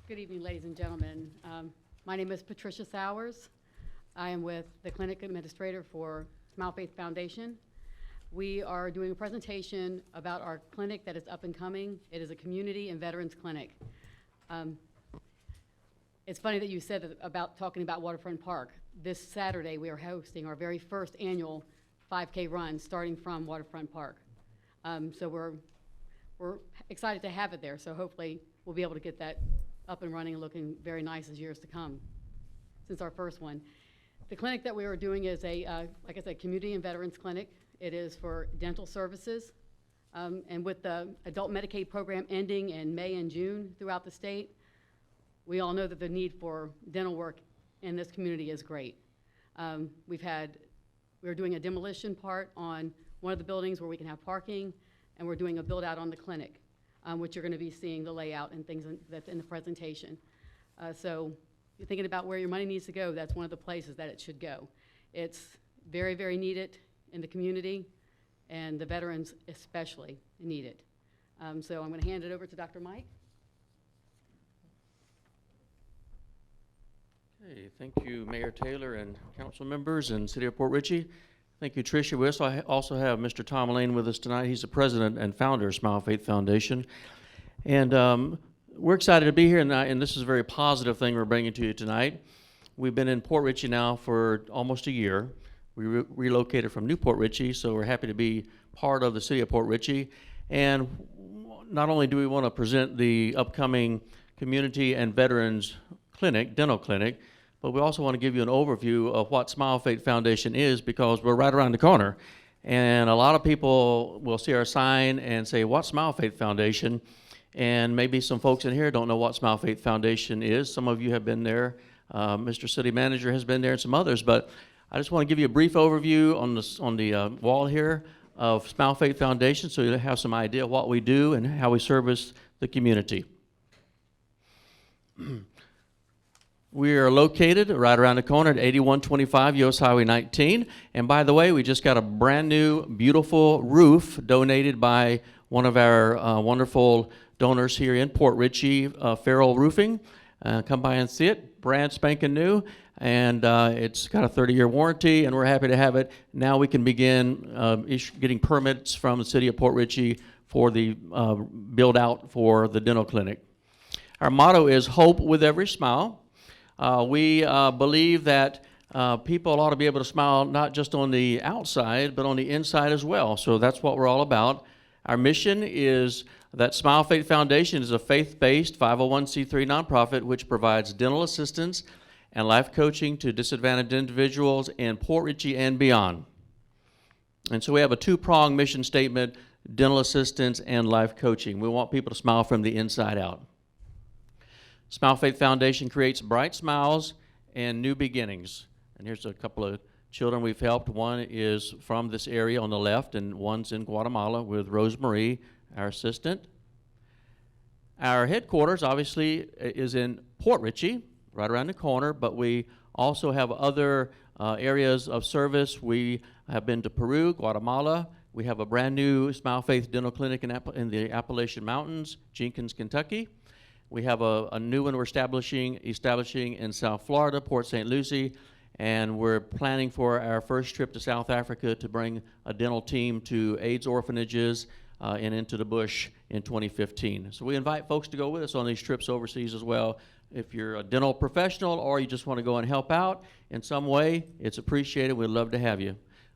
Good evening, ladies and gentlemen. My name is Patricia Sowers. I am with the clinic administrator for Smile Faith Foundation. We are doing a presentation about our clinic that is up and coming. It is a community and veterans clinic. It's funny that you said that about talking about Waterfront Park. This Saturday, we are hosting our very first annual 5K run starting from Waterfront Park. So we're excited to have it there. So hopefully we'll be able to get that up and running and looking very nice as years to come since our first one. The clinic that we are doing is a, like I said, community and veterans clinic. It is for dental services. And with the adult Medicaid program ending in May and June throughout the state, we all know that the need for dental work in this community is great. We're doing a demolition part on one of the buildings where we can have parking, and we're doing a build out on the clinic, which you're gonna be seeing the layout and things that's in the presentation. So if you're thinking about where your money needs to go, that's one of the places that it should go. It's very, very needed in the community, and the veterans especially need it. So I'm gonna hand it over to Dr. Mike.
Okay, thank you, Mayor Taylor and council members and City of Port Richey. Thank you, Tricia. We also have Mr. Tom Lane with us tonight. He's the president and founder of Smile Faith Foundation. And we're excited to be here tonight, and this is a very positive thing we're bringing to you tonight. We've been in Port Richey now for almost a year. We relocated from Newport Richey, so we're happy to be part of the City of Port Richey. And not only do we want to present the upcoming community and veterans clinic, dental clinic, but we also want to give you an overview of what Smile Faith Foundation is, because we're right around the corner. And a lot of people will see our sign and say, "What's Smile Faith Foundation?" And maybe some folks in here don't know what Smile Faith Foundation is. Some of you have been there. Mr. City Manager has been there, and some others. But I just want to give you a brief overview on the wall here of Smile Faith Foundation, so you have some idea of what we do and how we service the community. We are located right around the corner at 8125 US Highway 19. And by the way, we just got a brand new, beautiful roof donated by one of our wonderful donors here in Port Richey, Farrell Roofing. Come by and see it, brand spanking new. And it's got a 30-year warranty, and we're happy to have it. Now we can begin getting permits from the city of Port Richey for the build out for the dental clinic. Our motto is hope with every smile. We believe that people ought to be able to smile not just on the outside, but on the inside as well. So that's what we're all about. Our mission is that Smile Faith Foundation is a faith-based 501c3 nonprofit which provides dental assistance and life coaching to disadvantaged individuals in Port Richey and beyond. And so we have a two-pronged mission statement: dental assistance and life coaching. We want people to smile from the inside out. Smile Faith Foundation creates bright smiles and new beginnings. And here's a couple of children we've helped. One is from this area on the left, and one's in Guatemala with Rosemarie, our assistant. Our headquarters, obviously, is in Port Richey, right around the corner, but we also have other areas of service. We have been to Peru, Guatemala. We have a brand new Smile Faith Dental Clinic in the Appalachian Mountains, Jenkins, Kentucky. We have a new one we're establishing in South Florida, Port St. Lucie, and we're planning for our first trip to South Africa to bring a dental team to AIDS orphanages and into the bush in 2015. So we invite folks to go with us on these trips overseas as well. If you're a dental professional or you just want to go and help out in some way, it's appreciated. We'd love to have you.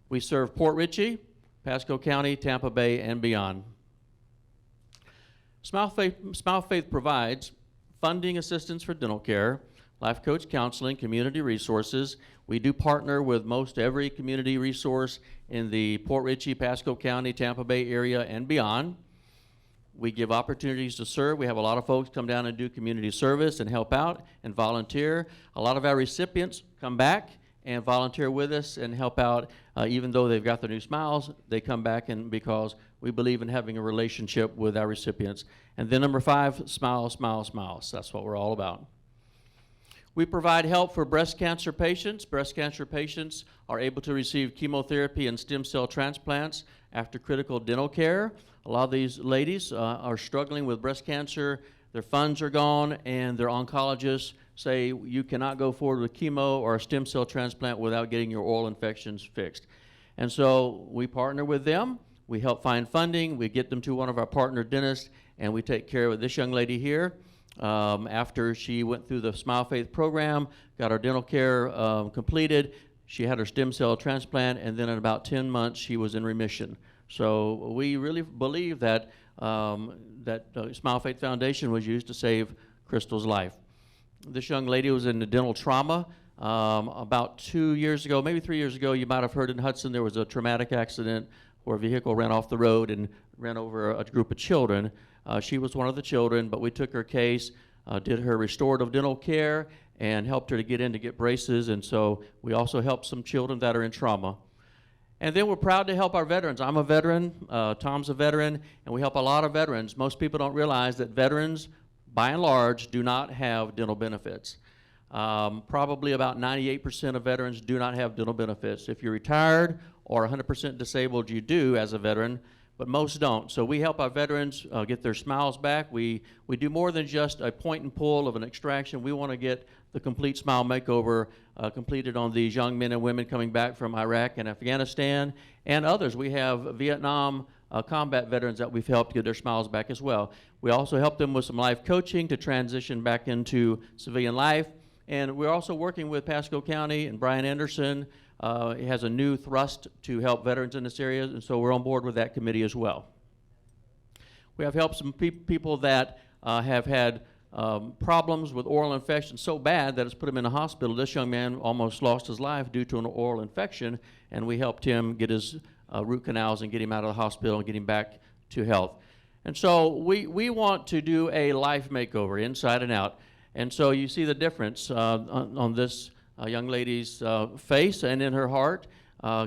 We serve Port Richey, Pasco County, Tampa Bay, and beyond. Smile Faith provides funding assistance for dental care, life coach counseling, community resources. We do partner with most every community resource in the Port Richey, Pasco County, Tampa Bay area, and beyond. We give opportunities to serve. We have a lot of folks come down and do community service and help out and volunteer. A lot of our recipients come back and volunteer with us and help out. Even though they've got their new smiles, they come back and because we believe in having a relationship with our recipients. And then number 5, smile, smile, smiles. That's what we're all about. We provide help for breast cancer patients. Breast cancer patients are able to receive chemotherapy and stem cell transplants after critical dental care. A lot of these ladies are struggling with breast cancer. Their funds are gone, and their oncologists say you cannot go forward with chemo or a stem cell transplant without getting your oral infections fixed. And so we partner with them. We help find funding. We get them to one of our partner dentists, and we take care of this young lady here. After she went through the Smile Faith program, got her dental care completed, she had her stem cell transplant, and then in about 10 months, she was in remission. So we really believe that Smile Faith Foundation was used to save Crystal's life. This young lady was in the dental trauma. About 2 years ago, maybe 3 years ago, you might have heard in Hudson there was a traumatic accident where a vehicle ran off the road and ran over a group of children. She was one of the children, but we took her case, did her restorative dental care, and helped her to get in to get braces. And so we also helped some children that are in trauma. And then we're proud to help our veterans. I'm a veteran, Tom's a veteran, and we help a lot of veterans. Most people don't realize that veterans, by and large, do not have dental benefits. Probably about 98% of veterans do not have dental benefits. If you're retired or 100% disabled, you do as a veteran, but most don't. So we help our veterans get their smiles back. We do more than just a point and pull of an extraction. We want to get the complete smile makeover completed on these young men and women coming back from Iraq and Afghanistan and others. We have Vietnam combat veterans that we've helped get their smiles back as well. We also help them with some life coaching to transition back into civilian life. And we're also working with Pasco County, and Brian Anderson has a new thrust to help veterans in this area, and so we're on board with that committee as well. We have helped some people that have had problems with oral infection so bad that it's put him in a hospital. This young man almost lost his life due to an oral infection, and we helped him get his root canals and get him out of the hospital and get him back to health. And so we want to do a life makeover inside and out. And so you see the difference on this young lady's face and in her heart.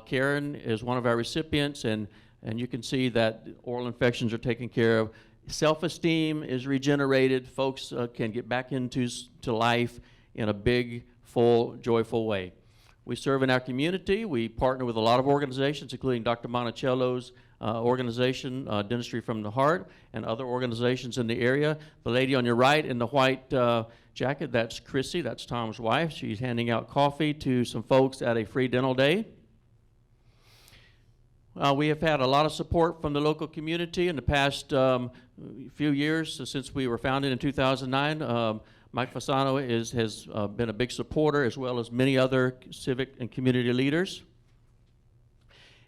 Karen is one of our recipients, and you can see that oral infections are taken care of. Self-esteem is regenerated. Folks can get back into life, in a big, full, joyful way. We serve in our community. We partner with a lot of organizations, including Dr. Monticello's organization, Dentistry from the Heart, and other organizations in the area. The lady on your right in the white jacket, that's Chrissy, that's Tom's wife. She's handing out coffee to some folks at a free dental day. We have had a lot of support from the local community in the past few years since we were founded in 2009. Mike Fasano has been a big supporter, as well as many other civic and community leaders.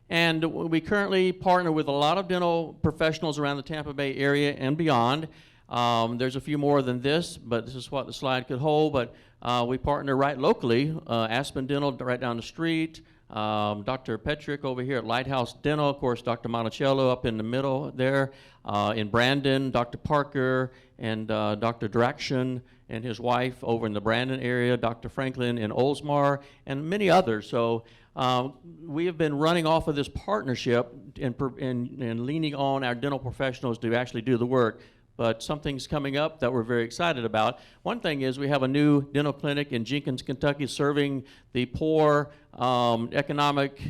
And we currently partner with a lot of dental professionals around the Tampa Bay area and beyond. There's a few more than this, but this is what the slide could hold. But we partner right locally, Aspen Dental right down the street, Dr. Petrick over here at Lighthouse Dental, of course, Dr. Monticello up in the middle there, in Brandon, Dr. Parker, and Dr. Draction and his wife over in the Brandon area, Dr. Franklin in Oldsmar, and many others. So we have been running off of this partnership and leaning on our dental professionals to actually do the work. But something's coming up that we're very excited about. One thing is we have a new dental clinic in Jenkins, Kentucky, serving the poor, economic,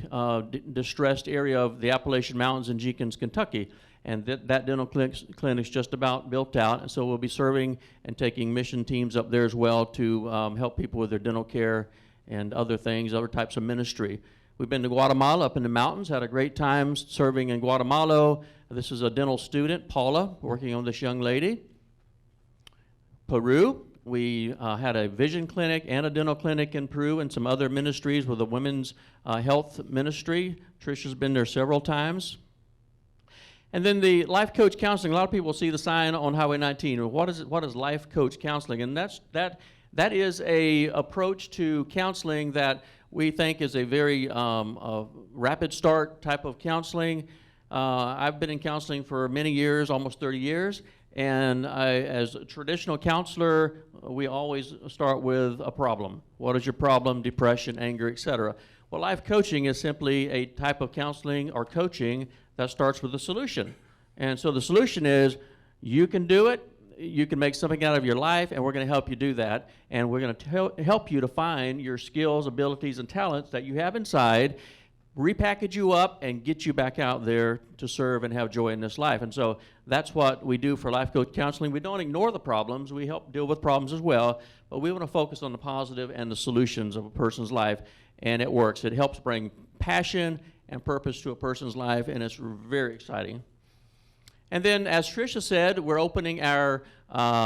distressed area of the Appalachian Mountains in Jenkins, Kentucky. And that dental clinic's just about built out. And so we'll be serving and taking mission teams up there as well to help people with their dental care and other things, other types of ministry. We've been to Guatemala, up in the mountains, had a great time serving in Guatemala. This is a dental student, Paula, working on this young lady. Peru, we had a vision clinic and a dental clinic in Peru and some other ministries with a women's health ministry. Trisha's been there several times. And then the life coach counseling, a lot of people see the sign on Highway 19. What is it? What is life coach counseling? And that is a approach to counseling that we think is a very rapid start type of counseling. I've been in counseling for many years, almost 30 years, and as a traditional counselor, we always start with a problem. What is your problem? Depression, anger, etc. Well, life coaching is simply a type of counseling or coaching that starts with a solution. And so the solution is you can do it, you can make something out of your life, and we're going to help you do that. And we're going to help you to find your skills, abilities, and talents that you have inside, repackage you up, and get you back out there to serve and have joy in this life. And so that's what we do for life coach counseling. We don't ignore the problems. We help deal with problems as well, but we want to focus on the positive and the solutions of a person's life, and it works. It helps bring passion and purpose to a person's life, and it's very exciting. And then, as Tricia said, we're opening our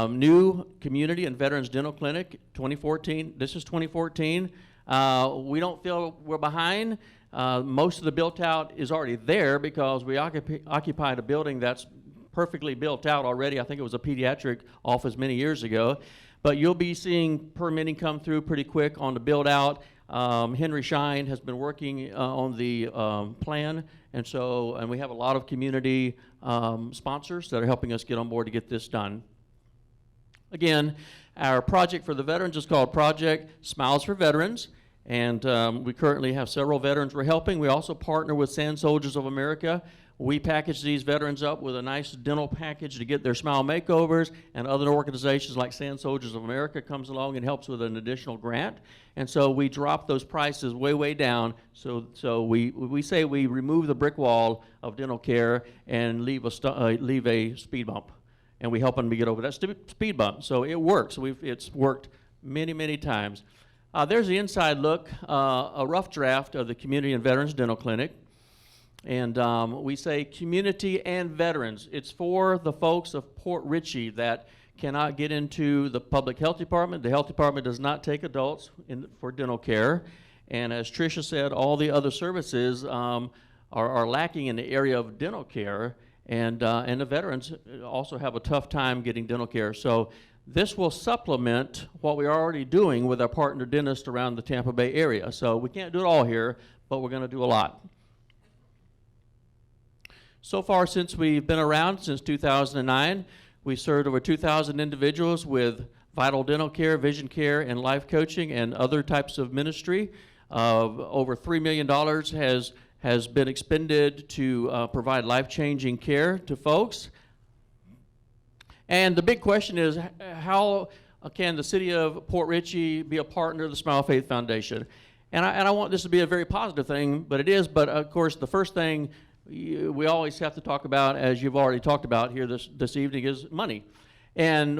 new Community and Veterans Dental Clinic 2014. This is 2014. We don't feel we're behind. Most of the built out is already there because we occupied a building that's perfectly built out already. I think it was a pediatric office many years ago. But you'll be seeing permitting come through pretty quick on the build out. Henry Schein has been working on the plan, and we have a lot of community sponsors that are helping us get on board to get this done. Again, our project for the veterans is called Project Smiles for Veterans, and we currently have several veterans we're helping. We also partner with Sand Soldiers of America. We package these veterans up with a nice dental package to get their smile makeovers, and other organizations like Sand Soldiers of America comes along and helps with an additional grant. And so we drop those prices way, way down. So we say we remove the brick wall of dental care and leave a speed bump, and we help them to get over that speed bump. So it works. It's worked many, many times. There's the inside look, a rough draft of the Community and Veterans Dental Clinic. And we say community and veterans. It's for the folks of Port Richey that cannot get into the public health department. The health department does not take adults for dental care. And as Tricia said, all the other services are lacking in the area of dental care. And the veterans also have a tough time getting dental care. So this will supplement what we're already doing with our partner dentists around the Tampa Bay area. So we can't do it all here, but we're going to do a lot. So far, since we've been around, since 2009, we served over 2,000 individuals with vital dental care, vision care, and life coaching, and other types of ministry. Over $3 million has been expended to provide life-changing care to folks. And the big question is, how can the city of Port Richey be a partner of the Smile Faith Foundation? And I want this to be a very positive thing, but it is. But of course, the first thing we always have to talk about, as you've already talked about here this evening, is money. And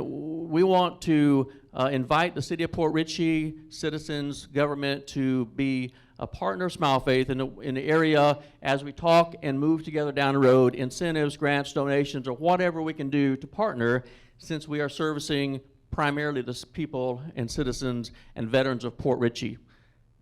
we want to invite the city of Port Richey, citizens, government to be a partner of Smile Faith in the area as we talk and move together down the road, incentives, grants, donations, or whatever we can do to partner, since we are servicing primarily the people and citizens and veterans of Port Richey.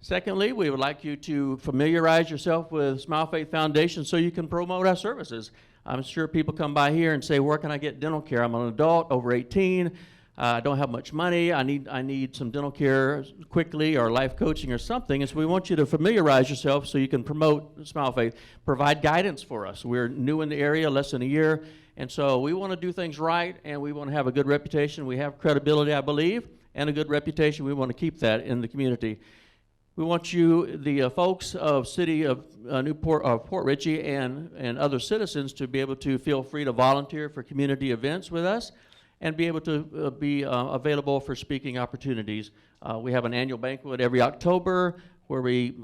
Secondly, we would like you to familiarize yourself with Smile Faith Foundation so you can promote our services. I'm sure people come by here and say, where can I get dental care? I'm an adult, over 18. I don't have much money. I need some dental care quickly, or life coaching or something. And so we want you to familiarize yourself so you can promote Smile Faith. Provide guidance for us. We're new in the area, less than a year. And so we want to do things right, and we want to have a good reputation. We have credibility, I believe, and a good reputation. We want to keep that in the community. We want you, the folks of City of Port Richey and other citizens, to be able to feel free to volunteer for community events with us and be able to be available for speaking opportunities. We have an annual banquet every October where we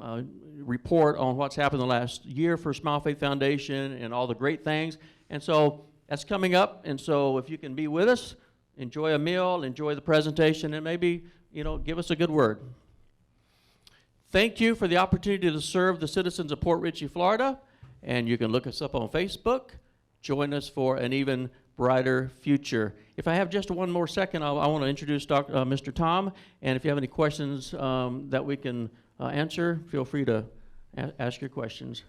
report on what's happened the last year for Smile Faith Foundation and all the great things. And so that's coming up, and so if you can be with us, enjoy a meal, enjoy the presentation, and maybe, give us a good word. Thank you for the opportunity to serve the citizens of Port Richey, Florida, and you can look us up on Facebook. Join us for an even brighter future. If I have just one more second, I want to introduce Mr. Tom, and if you have any questions that we can answer, feel free to ask your questions.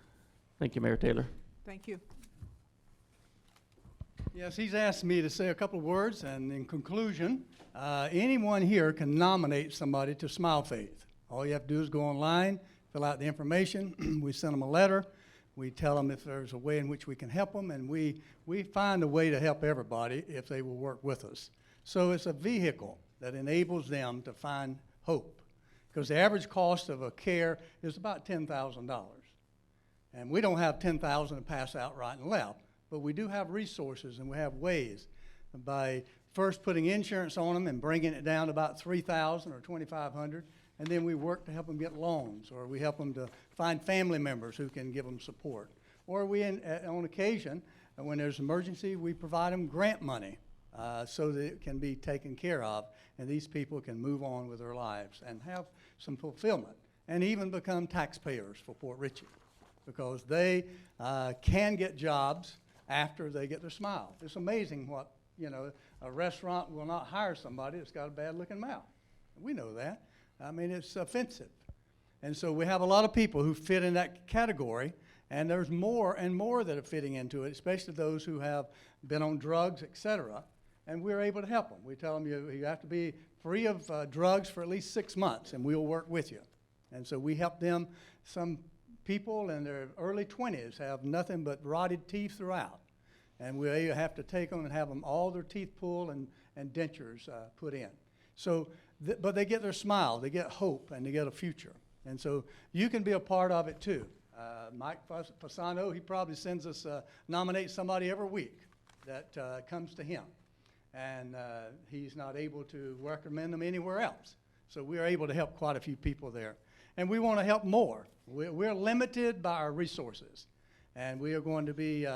Thank you, Mayor Taylor.
Thank you. Yes, he's asked me to say a couple of words, and in conclusion, anyone here can nominate somebody to Smile Faith. All you have to do is go online, fill out the information. We send them a letter. We tell them if there's a way in which we can help them, and we find a way to help everybody if they will work with us. So it's a vehicle that enables them to find hope, because the average cost of a care is about $10,000. And we don't have $10,000 to pass out right and left, but we do have resources, and we have ways by first putting insurance on them and bringing it down to about $3,000 or $2,500. And then we work to help them get loans, or we help them to find family members who can give them support. Or on occasion, when there's an emergency, we provide them grant money so that it can be taken care of, and these people can move on with their lives and have some fulfillment, and even become taxpayers for Port Richey, because they can get jobs after they get their smile. It's amazing what, a restaurant will not hire somebody that's got a bad-looking mouth. We know that. I mean, it's offensive. And so we have a lot of people who fit in that category, and there's more and more that are fitting into it, especially those who have been on drugs, et cetera, and we're able to help them. We tell them you have to be free of drugs for at least 6 months, and we'll work with you. And so we help them. Some people in their early 20s have nothing but rotted teeth throughout, and we have to take them and have them all their teeth pulled and dentures put in. So, but they get their smile, they get hope, and they get a future. And so you can be a part of it too. Mike Fasano, he probably sends us, nominates somebody every week that comes to him. And he's not able to recommend them anywhere else. So we're able to help quite a few people there. And we want to help more. We're limited by our resources. And we are going to be,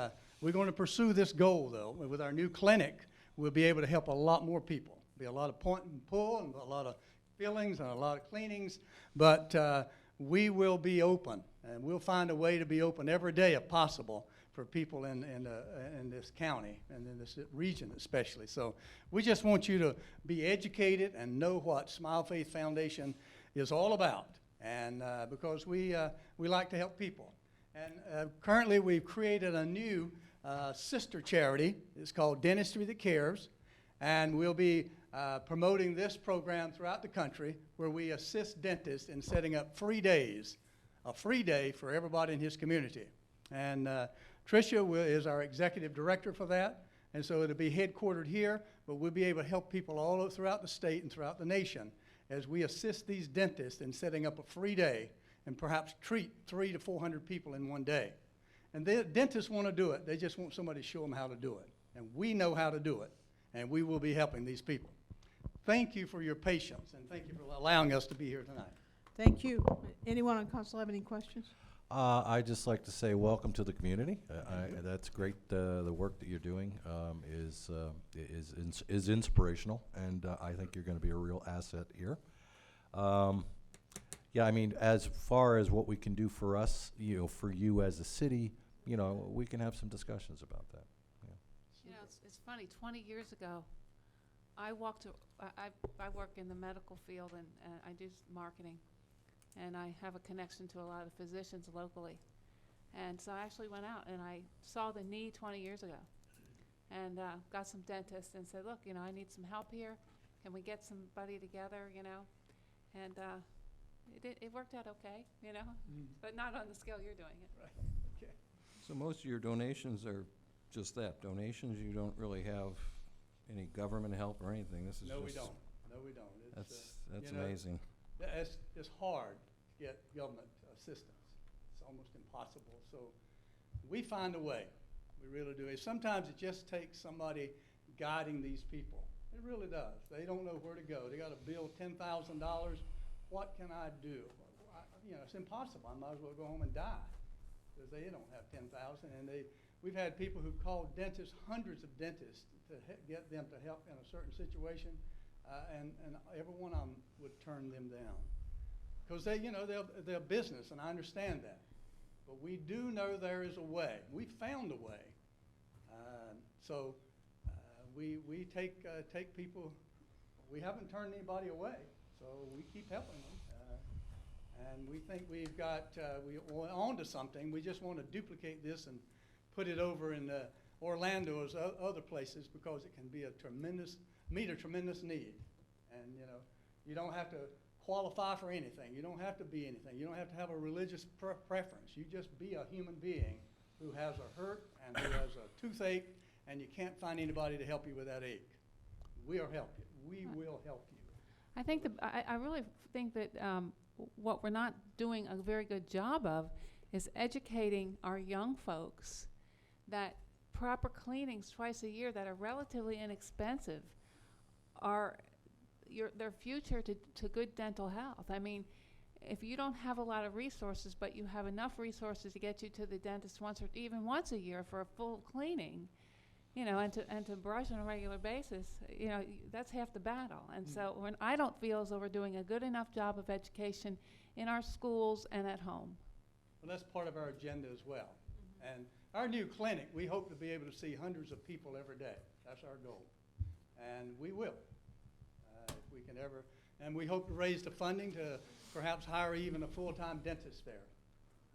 we're going to pursue this goal though. With our new clinic, we'll be able to help a lot more people. Be a lot of point and pull, and a lot of fillings and a lot of cleanings, but we will be open, and we'll find a way to be open every day if possible for people in this county and in this region especially. So we just want you to be educated and know what Smile Faith Foundation is all about, and because we like to help people. And currently we've created a new sister charity. It's called Dentistry That Cares, and we'll be promoting this program throughout the country, where we assist dentists in setting up free days, a free day for everybody in his community. And Tricia is our executive director for that, and so it'll be headquartered here, but we'll be able to help people all throughout the state and throughout the nation as we assist these dentists in setting up a free day and perhaps treat 300 to 400 people in one day. And the dentists want to do it. They just want somebody to show them how to do it. And we know how to do it, and we will be helping these people. thank you for your patience, and thank you for allowing us to be here tonight.
Thank you. Anyone on council have any questions?
I'd just like to say welcome to the community. That's great. The work that you're doing is inspirational, and I think you're going to be a real asset here. Yeah, I mean, as far as what we can do for us, for you as a city, we can have some discussions about that. Yeah.
It's funny, 20 years ago, I work in the medical field and I do marketing. And I have a connection to a lot of physicians locally. And so I actually went out and I saw the need 20 years ago and got some dentists and said, look, I need some help here. Can we get somebody together, And it worked out okay, but not on the scale you're doing it.
Right. Okay.
So most of your donations are just that, donations? You don't really have any government help or anything? This is
No, we
just-
don't. No, we don't.
That's amazing.
It's hard to get government assistance. It's almost impossible. So we find a way. We really do. Sometimes it just takes somebody guiding these people. It really does. They don't know where to go. They got a bill $10,000. What can I do? It's impossible. I might as well go home and die because they don't have $10,000. And we've had people who've called dentists, hundreds of dentists, to get them to help in a certain situation. And every one of them would turn them down because they're business, and I understand that. But we do know there is a way. We found a way. So we take people. We haven't turned anybody away, so we keep helping them. And we think we've got we're onto something. We just want to duplicate this and put it over in Orlando as other places because it can meet a tremendous need. And you don't have to qualify for anything. You don't have to be anything. You don't have to have a religious preference. You just be a human being who has a hurt and who has a toothache, and you can't find anybody to help you with that ache. We'll help you. We will help you.
I think I really think that what we're not doing a very good job of is educating our young folks that proper cleanings twice a year that are relatively inexpensive are their future to good dental health. I mean, if you don't have a lot of resources, but you have enough resources to get you to the dentist once a year for a full cleaning, and to brush on a regular basis, that's half the battle. And so I don't feel as though we're doing a good enough job of education in our schools and at home.
Well, that's part of our agenda as well. And our new clinic, we hope to be able to see hundreds of people every day. That's our goal. And we will, if we can ever. And we hope to raise the funding to perhaps hire even a full-time dentist there.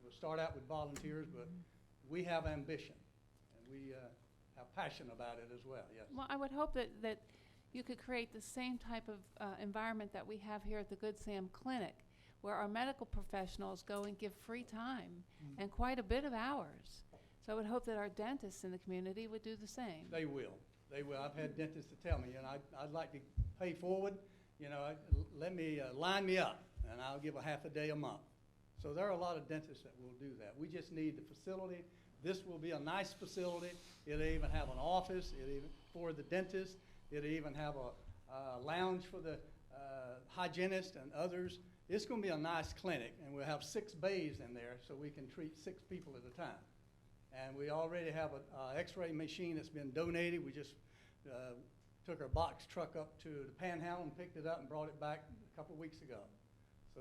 We'll start out with volunteers, but we have ambition. And we have passion about it as well, yes.
Well, I would hope that you could create the same type of environment that we have here at the Good Sam Clinic, where our medical professionals go and give free time and quite a bit of hours. So I would hope that our dentists in the community would do the same.
They will. They will. I've had dentists to tell me, and I'd like to pay forward. Let me line me up, and I'll give a half a day a month. So there are a lot of dentists that will do that. We just need the facility. This will be a nice facility. It'll even have an office for the dentist. It'll even have a lounge for the hygienist and others. It's going to be a nice clinic, and we'll have 6 bays in there so we can treat 6 people at a time. And we already have an x-ray machine that's been donated. We just took our box truck up to the Panhandle and picked it up and brought it back a couple of weeks ago. So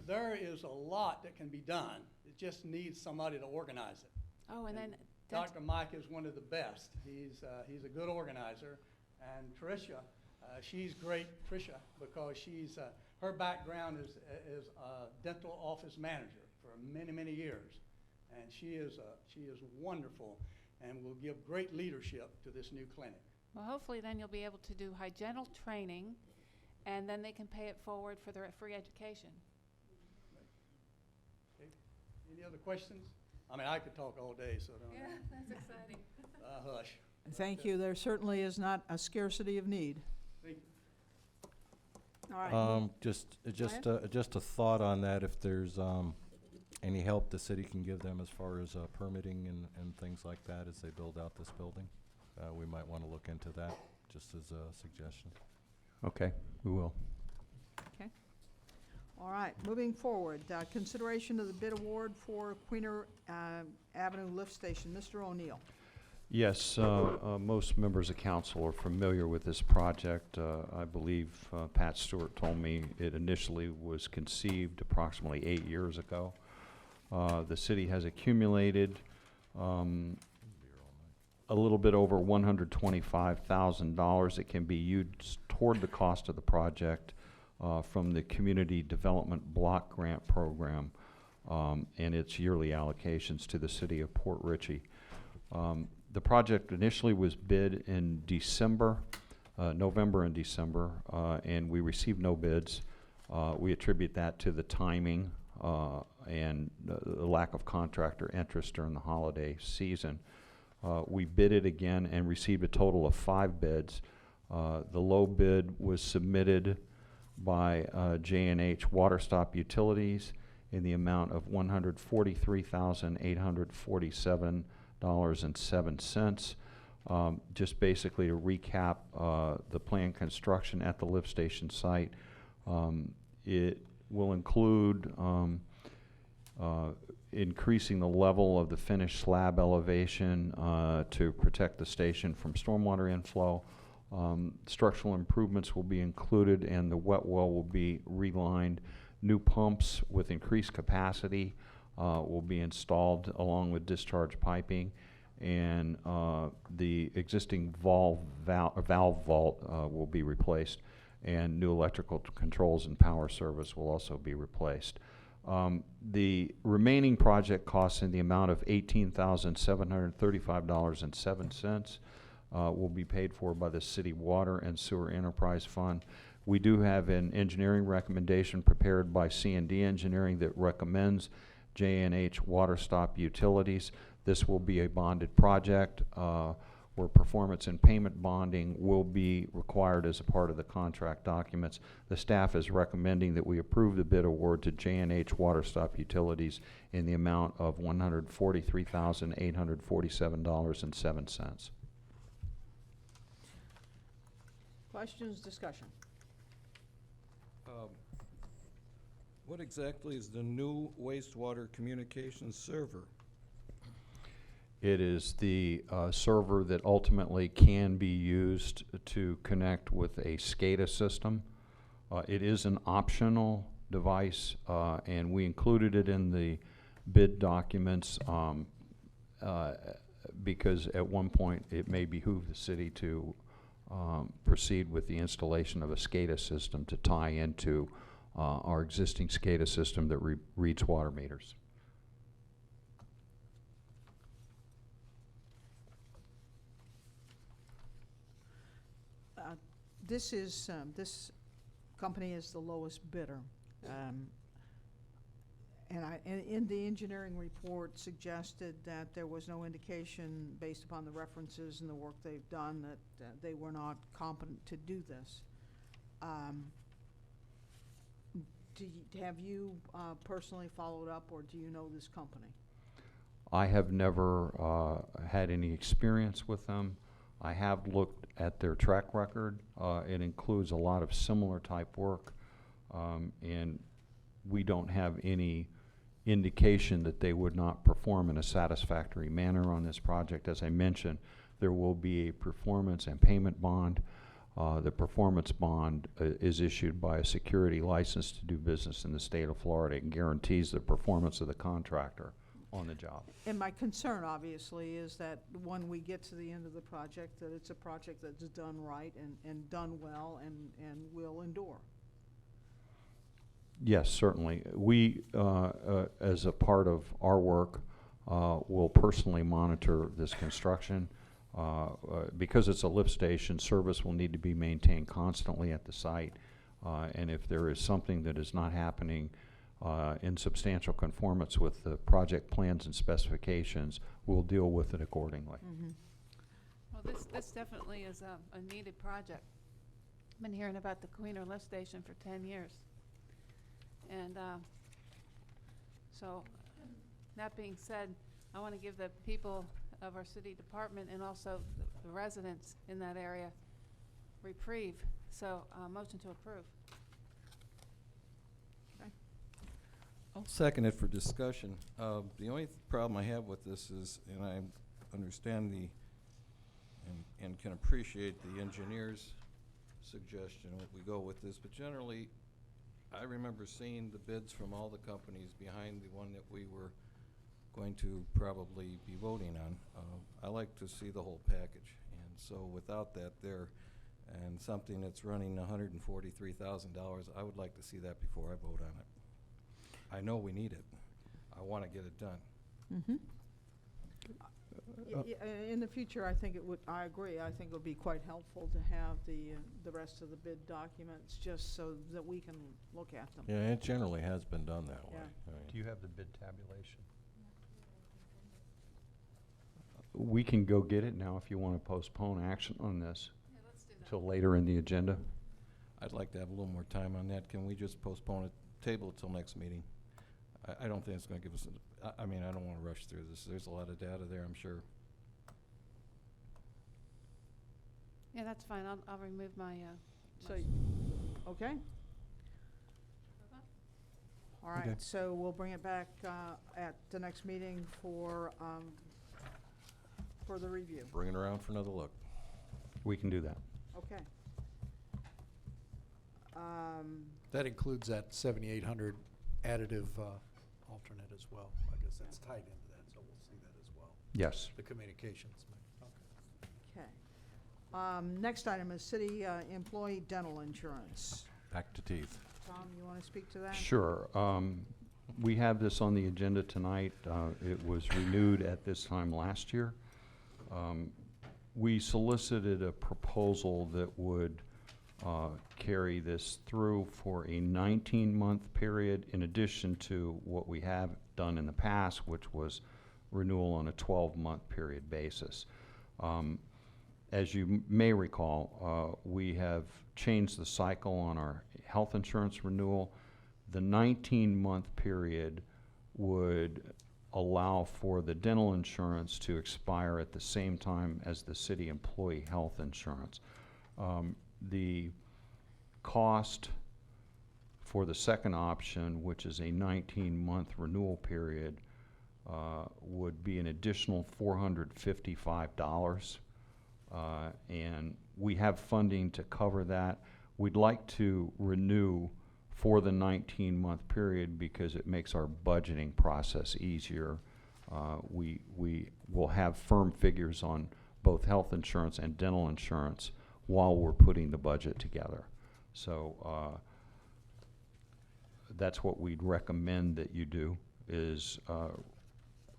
there is a lot that can be done. It just needs somebody to organize it.
Oh, and then
Dr. Mike is one of the best. He's a good organizer. And Tricia, she's great, Tricia, because her background is a dental office manager for many, many years. And she is wonderful and will give great leadership to this new clinic.
Well, hopefully then you'll be able to do hygienal training, and then they can pay it forward for their free education.
Okay. Any other questions? I mean, I could talk all day, so don't.
Yeah, that's exciting.
Hush.
Thank you. There certainly is not a scarcity of need.
Thank you.
All right.
Just a thought on that. If there's any help the city can give them as far as permitting and things like that as they build out this building, we might want to look into that, just as a suggestion.
Okay, we will.
Okay. All right, moving forward, consideration of the bid award for Queener Avenue Lift Station. Mr. O'Neill.
Yes, most members of council are familiar with this project. I believe Pat Stewart told me it initially was conceived approximately 8 years ago. The city has accumulated a little bit over $125,000 that can be used toward the cost of the project from the Community Development Block Grant Program and its yearly allocations to the city of Port Richey. The project initially was bid in December, November and December, and we received no bids. We attribute that to the timing and the lack of contractor interest during the holiday season. We bid it again and received a total of 5 bids. The low bid was submitted by J&H Waterstop Utilities in the amount of $143,847.07. Just basically to recap the planned construction at the lift station site, it will include increasing the level of the finished slab elevation to protect the station from stormwater inflow. Structural improvements will be included and the wet well will be relined. New pumps with increased capacity will be installed along with discharge piping, and the existing valve vault will be replaced, and new electrical controls and power service will also be replaced. The remaining project costs in the amount of $18,735.07 will be paid for by the City Water and Sewer Enterprise Fund. We do have an engineering recommendation prepared by C&D Engineering that recommends J&H Waterstop Utilities. This will be a bonded project where performance and payment bonding will be required as a part of the contract documents. The staff is recommending that we approve the bid award to J&H Waterstop Utilities in the amount of $143,847.07.
Questions, discussion?
What exactly is the new wastewater communications server?
It is the server that ultimately can be used to connect with a SCADA system. It is an optional device, and we included it in the bid documents because at one point it may behoove the city to proceed with the installation of a SCADA system to tie into our existing SCADA system that reads water meters.
This company is the lowest bidder. And in the engineering report suggested that there was no indication based upon the references and the work they've done that they were not competent to do this. Have you personally followed up, or do you know this company?
I have never had any experience with them. I have looked at their track record. It includes a lot of similar type work, and we don't have any indication that they would not perform in a satisfactory manner on this project. As I mentioned, there will be a performance and payment bond. The performance bond is issued by a security license to do business in the state of Florida and guarantees the performance of the contractor on the job.
And my concern, obviously, is that when we get to the end of the project, that it's a project that's done right and done well and will endure.
Yes, certainly. We, as a part of our work, will personally monitor this construction. Because it's a lift station, service will need to be maintained constantly at the site. And if there is something that is not happening in substantial conformance with the project plans and specifications, we'll deal with it accordingly.
Mm-hmm.
Well, this definitely is a needed project. I've been hearing about the Queener lift station for 10 years. And so, that being said, I want to give the people of our city department and also the residents in that area reprieve So, motion to approve.
I'll second it for discussion. The only problem I have with this is, and I understand and can appreciate the engineer's suggestion that we go with this, but generally, I remember seeing the bids from all the companies behind the one that we were going to probably be voting on. I like to see the whole package, and so without that there, and something that's running $143,000, I would like to see that before I vote on it. I know we need it. I want to get it done.
Mm-hmm. In the future, I think it would, I agree, I think it would be quite helpful to have the rest of the bid documents, just so that we can look at them.
Yeah, it generally has been done that way.
Yeah.
I mean,
Do you have the bid tabulation?
We can go get it now if you want to postpone action on this till later in the agenda.
I'd like to have a little more time on that. Can we just postpone it, table it till next meeting? I don't think it's going to give us, I mean, I don't want to rush through this. There's a lot of data there, I'm sure.
Yeah, that's fine. I'll remove my,
So, okay? All
Okay.
right, so we'll bring it back at the next meeting for the review.
Bring it around for another look.
We can do that.
Okay.
That includes that 7,800 additive alternate as well. I guess that's tied into that, so we'll see that as well.
Yes.
The communications.
Okay. Next item is city employee dental insurance.
Back to teeth.
Tom, you want to speak to that?
Sure. We have this on the agenda tonight. It was renewed at this time last year. We solicited a proposal that would carry this through for a 19-month period, in addition to what we have done in the past, which was renewal on a 12-month period basis. As you may recall, we have changed the cycle on our health insurance renewal. The 19-month period would allow for the dental insurance to expire at the same time as the city employee health insurance. The cost for the second option, which is a 19-month renewal period, would be an additional $455. And we have funding to cover that. We'd like to renew for the 19-month period because it makes our budgeting process easier. We will have firm figures on both health insurance and dental insurance while we're putting the budget together. So that's what we'd recommend that you do, is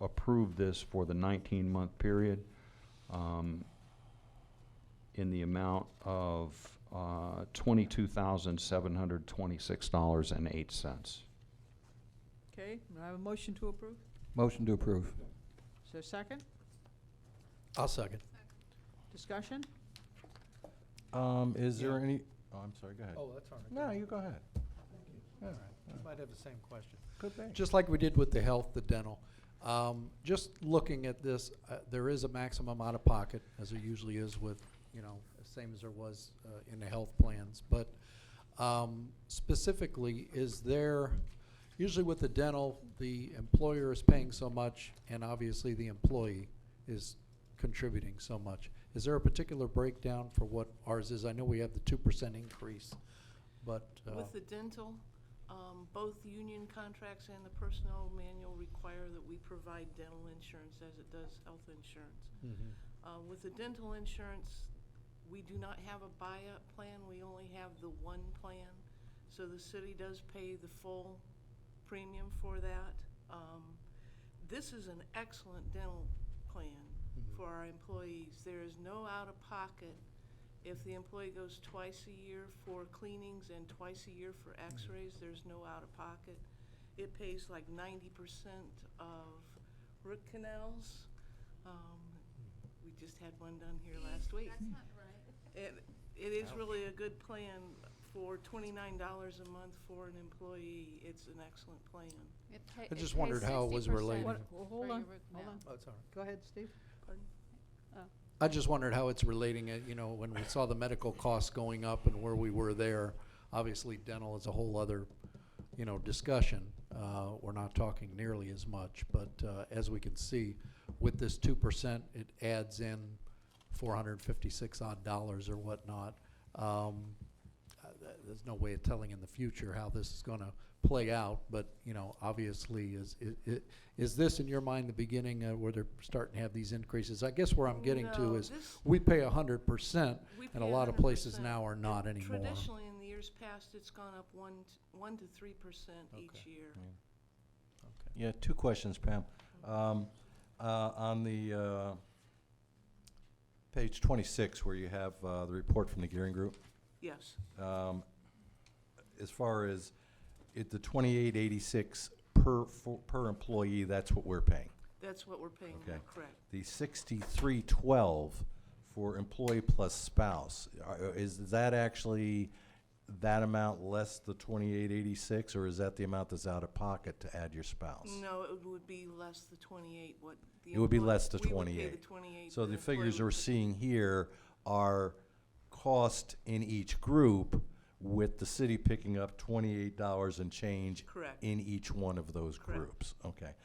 approve this for the 19-month period in the amount of $22,726.08.
Okay, do I have a motion to approve?
Motion to approve.
Is there a second?
I'll second.
Discussion?
Is there any, oh, I'm sorry, go ahead.
Oh, that's all right.
No, you go ahead.
All right. You might have the same question.
Could be.
Just like we did with the health, the dental. Just looking at this, there is a maximum out of pocket, as there usually is with, same as there was in the health plans. But specifically, is there, usually with the dental, the employer is paying so much, and obviously the employee is contributing so much. Is there a particular breakdown for what ours is? I know we have the 2% increase, but
With the dental, both union contracts and the personnel manual require that we provide dental insurance as it does health insurance. With the dental insurance, we do not have a buy-up plan. We only have the one plan. So the city does pay the full premium for that. This is an excellent dental plan for our employees. There is no out-of-pocket if the employee goes twice a year for cleanings and twice a year for x-rays. There's no out-of-pocket. It pays like 90% of root canals. We just had one done here last week.
That's not right.
It is really a good plan. For $29 a month for an employee, it's an excellent plan.
I just wondered how it was related.
Hold on, hold on.
Oh, it's all right.
Go ahead, Steve.
Pardon?
I just wondered how it's relating, you know, when we saw the medical costs going up and where we were there. Obviously, dental is a whole other, you know, discussion. We're not talking nearly as much, but as we can see, with this 2%, it adds in $456 odd dollars or whatnot. There's no way of telling in the future how this is going to play out, but you know, obviously, is this in your mind the beginning where they're starting to have these increases? I guess where I'm getting to
No,
is
this-
we pay 100%,
We
and a
pay
lot of places
100%.
now are not anymore.
Traditionally, in the years past, it's gone up 1 to 3% each year.
Yeah, two questions, Pam. On the page 26, where you have the report from the Gearing Group,
Yes,
as far as the 2886 per employee, that's what we're paying.
that's what we're paying now,
Okay.
correct.
The 6312 for employee plus spouse, is that actually that amount less the 2886, or is that the amount that's out of pocket to add your spouse?
No, it would be less the 28, what the.
It would be
employee-
less the
we would pay
28.
the 28.
So the
employee
figures
would
we're
pay-
seeing here are cost in each group, with the city picking up $28 and change
Correct.
in each one of those
Correct.
groups. Okay.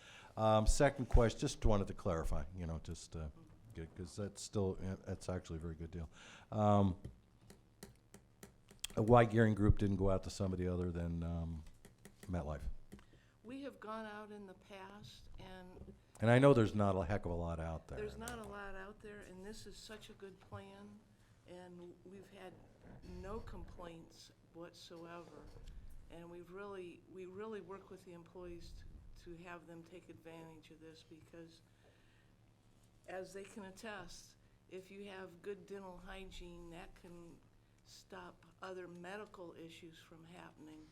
Second question, just wanted to clarify, you know, just because that's still, that's actually a very good deal. Why Gearing Group didn't go out to somebody other than MetLife?
We have gone out in the past, and
And I know there's not a heck of a lot out there.
there's not a lot out there, and this is such a good plan, and we've had no complaints whatsoever. And we really work with the employees to have them take advantage of this, because as they can attest, if you have good dental hygiene, that can stop other medical issues from happening.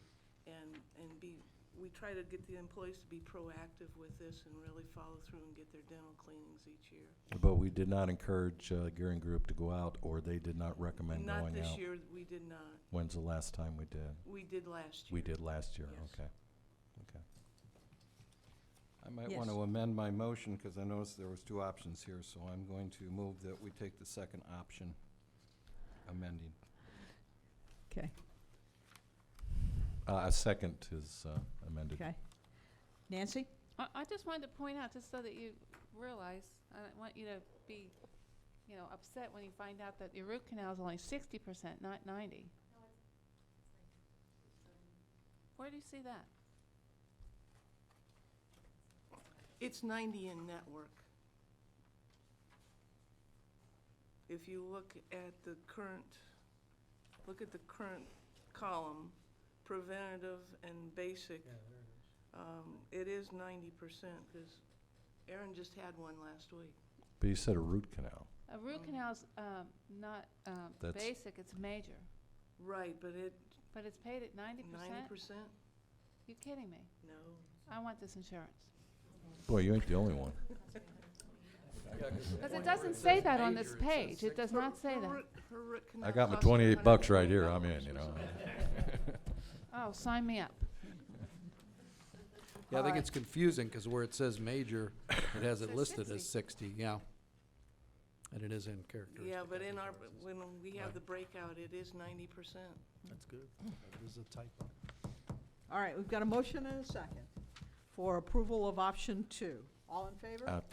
And we try to get the employees to be proactive with this and really follow through and get their dental cleanings each year.
But we did not encourage Gearing Group to go out, or they did not recommend going out?
Not this year, we did not.
When's the last time we did?
We did last year.
We did last year,
Yes.
okay. Okay.
I might
Yes.
want to amend my motion, because I noticed there was two options here, so I'm going to move that we take the second option, amending.
Okay,
A second is amended.
okay. Nancy?
I just wanted to point out, just so that you realize, I don't want you to be, you know, upset when you find out that your root canal is only 60%, not 90. Where do you see that?
It's 90 in network. If you look at the current column, preventative and basic, it is 90%, because Aaron just had one last week.
But you said a root canal.
A root canal's not
That's-
basic, it's major.
Right, but
But it's paid at 90%?
90%?
You kidding me?
No.
I want this insurance.
Boy, you ain't the only one.
Because it doesn't say that on this page. It does not say that.
Her root canal
I got my
cost her
$28 right here,
$120
I'm in,
or
you know.
something.
Oh, sign me up.
Yeah, I think
Alright.
it's confusing, because where it says major, it has it
Says
listed
60.
as 60, yeah. And it is in characteristics.
Yeah, but in when we have the breakout, it is 90%.
That's good. That is a typo.
All right, we've got a motion and a second for approval of option 2. All in favor?
Out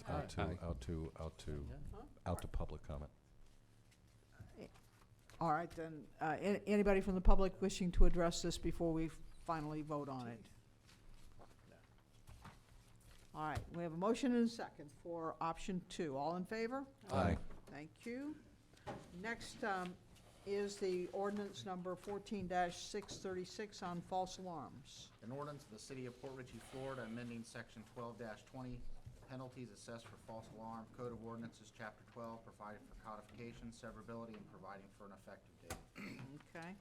to public comment.
All right, then, anybody from the public wishing to address this before we finally vote on it? All right, we have a motion and a second for option 2. All in favor?
Aye.
Thank you. Next is the ordinance number 14-636 on false alarms.
An ordinance of the City of Port Richey, Florida, amending Section 12-20, penalties assessed for false alarm, Code of Ordinances, Chapter 12, providing for codification, severability, and providing for an effective date.
Okay.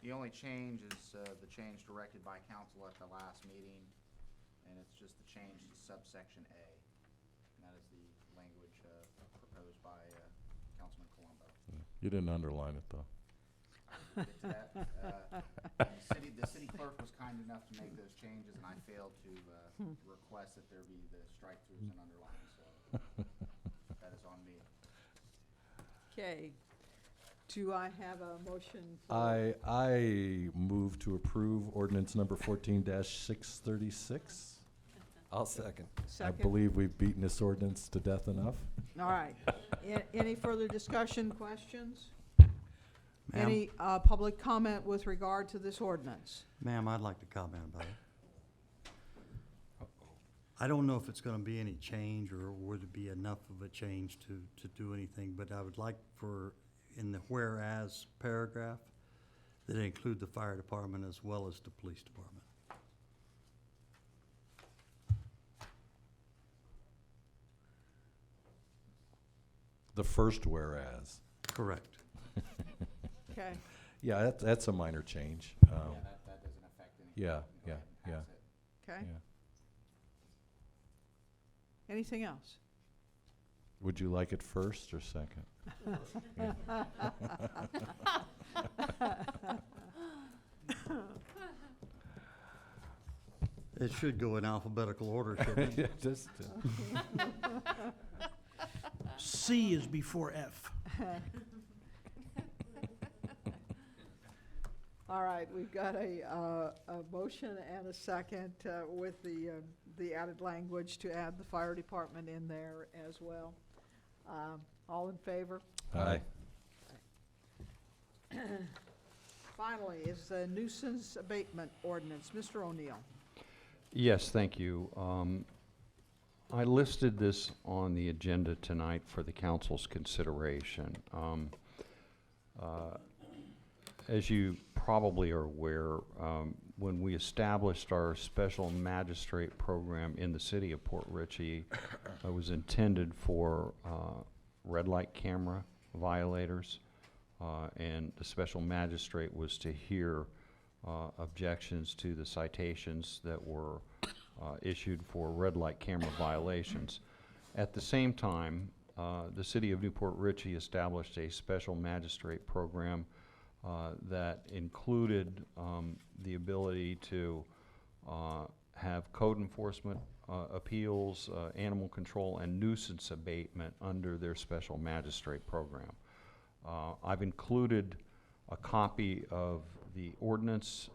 The only change is the change directed by council at the last meeting, and it's just the change to subsection A. And that is the language proposed by Councilman Colombo.
You didn't underline it, though.
Get to that. The city clerk was kind enough to make those changes, and I failed to request that there be the strike-throughs and underlines, so that is on me.
Okay. Do I have a motion? For
I move to approve ordinance number 14-636. I'll second. I
Second.
believe we've beaten this ordinance to death enough.
All right. Any further discussion, questions?
Ma'am?
Any public comment with regard to this ordinance?
Ma'am, I'd like to comment about it. I don't know if it's gonna be any change or would it be enough of a change to do anything, but I would like for, in the whereas paragraph, that it include the fire department as well as the police department.
The first whereas.
Correct.
Okay.
Yeah, that's a minor change.
Yeah, that doesn't affect anything.
Yeah,
You can go
yeah,
ahead and
yeah.
pass it.
Okay.
Yeah.
Anything else?
Would you like it first or second?
It should go in alphabetical order, shouldn't
Yeah,
it?
just,
C is before F.
All right, we've got a motion and a second with the added language to add the fire department in there as well. All in favor?
Aye.
Finally, is the nuisance abatement ordinance. Mr. O'Neill.
Yes, thank you. I listed this on the agenda tonight for the council's consideration. As you probably are aware, when we established our special magistrate program in the city of Port Richey, it was intended for red light camera violators, and the special magistrate was to hear objections to the citations that were issued for red light camera violations. At the same time, the city of Newport Richey established a special magistrate program that included the ability to have code enforcement appeals, animal control, and nuisance abatement under their special magistrate program. I've included a copy of the ordinance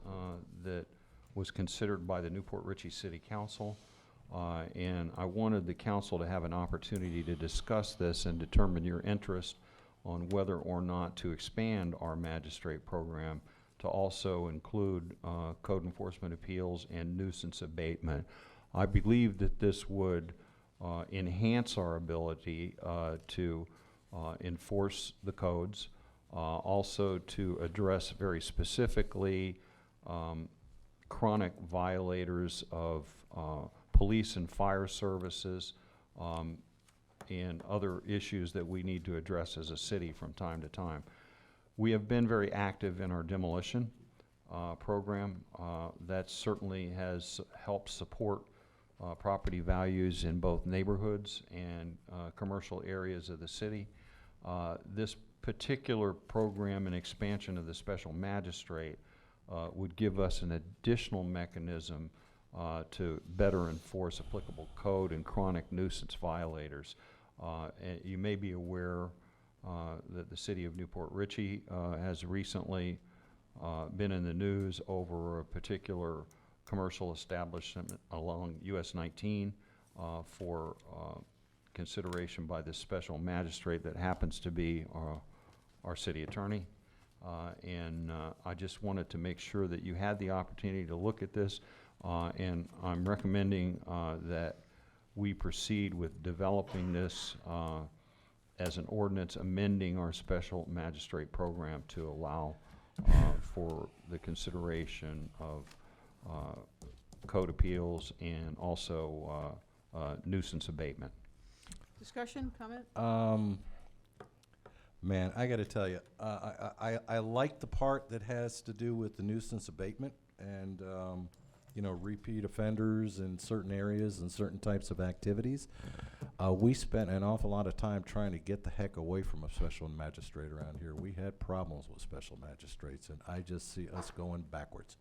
that was considered by the Newport Richey City Council, and I wanted the council to have an opportunity to discuss this and determine your interest on whether or not to expand our magistrate program to also include code enforcement appeals and nuisance abatement. I believe that this would enhance our ability to enforce the codes, also to address very specifically chronic violators of police and fire services, and other issues that we need to address as a city from time to time. We have been very active in our demolition program. That certainly has helped support property values in both neighborhoods and commercial areas of the city. This particular program and expansion of the special magistrate would give us an additional mechanism to better enforce applicable code and chronic nuisance violators. And you may be aware that the city of Newport Richey has recently been in the news over a particular commercial establishment along US 19 for consideration by this special magistrate that happens to be our city attorney. And I just wanted to make sure that you had the opportunity to look at this, and I'm recommending that we proceed with developing this as an ordinance, amending our special magistrate program to allow for the consideration of code appeals and also nuisance abatement.
Discussion, comment?
Man, I gotta tell you, I like the part that has to do with the nuisance abatement and, you know, repeat offenders in certain areas and certain types of activities. We spent an awful lot of time trying to get the heck away from a special magistrate around here. We had problems with special magistrates, and I just see us going backwards.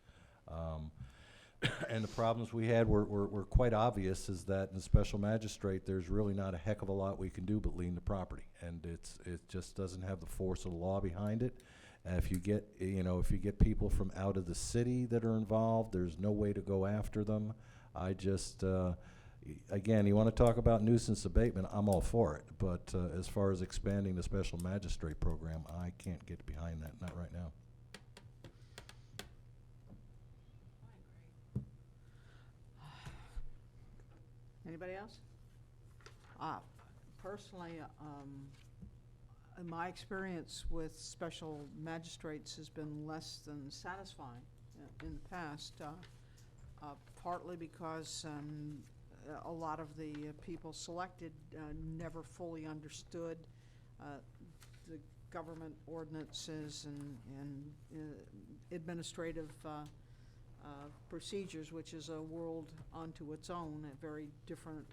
And the problems we had were quite obvious, is that in the special magistrate, there's really not a heck of a lot we can do but lien the property. And it just doesn't have the force of the law behind it. And if you get people from out of the city that are involved, there's no way to go after them. I just, again, you want to talk about nuisance abatement, I'm all for it. But as far as expanding the special magistrate program, I can't get behind that, not right now.
Anybody else? Personally, in my experience with special magistrates has been less than satisfying in the past, partly because a lot of the people selected never fully understood the government ordinances and administrative procedures, which is a world unto its own, very different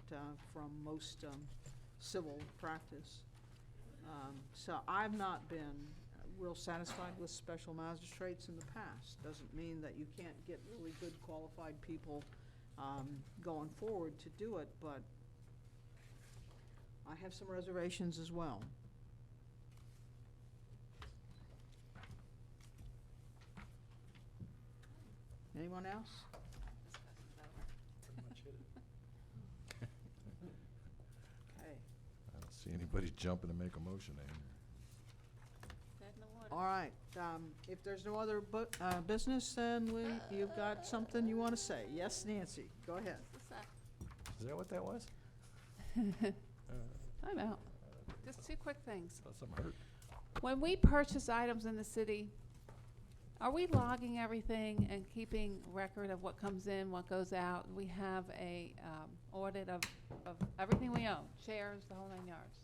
from most civil practice. So I've not been real satisfied with special magistrates in the past. Doesn't mean that you can't get really good qualified people going forward to do it, but I have some reservations as well. Anyone else? Okay.
I don't see anybody jumping to make a motion in here.
All right, if there's no other business, then you've got something you want to say. Yes, Nancy, go ahead.
Is that what that was?
Time out. Just two quick things.
Thought something hurt.
When we purchase items in the city, are we logging everything and keeping record of what comes in, what goes out? We have a audit of everything we own, chairs, the whole 9 yards.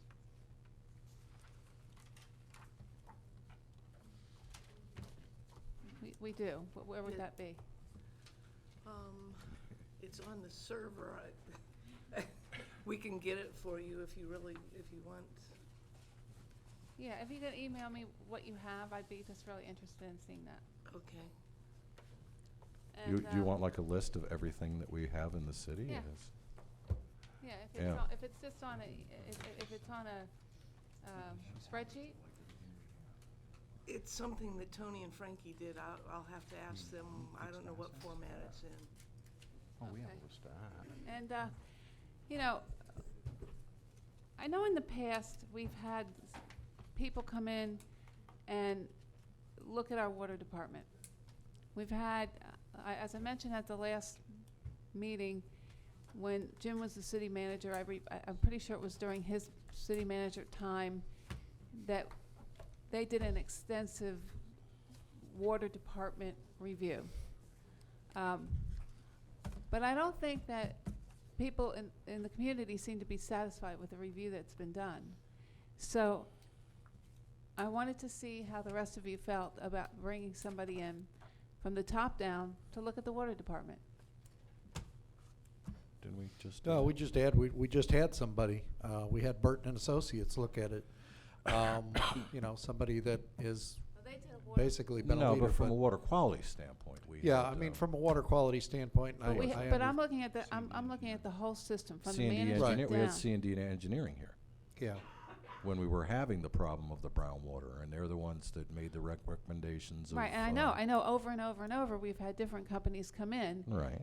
We do. Where would that be?
It's on the server. We can get it for you if you want.
Yeah, if you could email me what you have, I'd be just really interested in seeing that.
Okay.
And,
You want like a list of everything that we have in the city?
Yeah.
Yes.
Yeah, if it's just on if it's on a spreadsheet.
It's something that Tony and Frankie did. I'll have to ask them. I don't know what format it's in.
Oh, we have
Okay.
a list of that.
And, I know in the past, we've had people come in and look at our water department. We've had, as I mentioned at the last meeting, when Jim was the city manager, I'm pretty sure it was during his city manager time that they did an extensive water department review. But I don't think that people in the community seem to be satisfied with the review that's been done. So I wanted to see how the rest of you felt about bringing somebody in from the top down to look at the water department.
Didn't we just?
No, we just had somebody. We had Burton and Associates look at it. Somebody that is basically been a
No,
leader.
but from a water quality standpoint, we
Yeah,
had,
I mean, from a water quality standpoint,
But I'm looking at I'm looking at the whole system from the management down.
We had C&D Engineering here.
Yeah.
When we were having the problem of the brown water, and they're the ones that made the recommendations.
Right, and I know over and over and over, we've had different companies come in.
Right.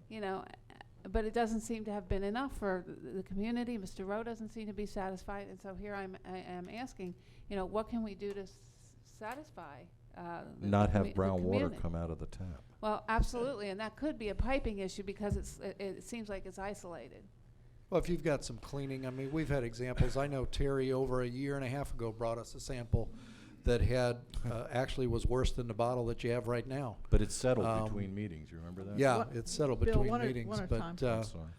But it doesn't seem to have been enough for the community. Mr. Rowe doesn't seem to be satisfied, and so here I am asking, what can we do to satisfy?
Not have
the
brown water
community?
come out of the tap.
Well, absolutely, and that could be a piping issue because it seems like it's isolated.
Well, if you've got some cleaning, I mean, we've had examples. I know Terry over a year and a half ago brought us a sample that had, actually was worse than the bottle that you have right now.
But it's settled between meetings, you remember that?
Yeah, it's settled
Bill,
between
one at-
meetings,
one at a
but,
time.
I'm sorry.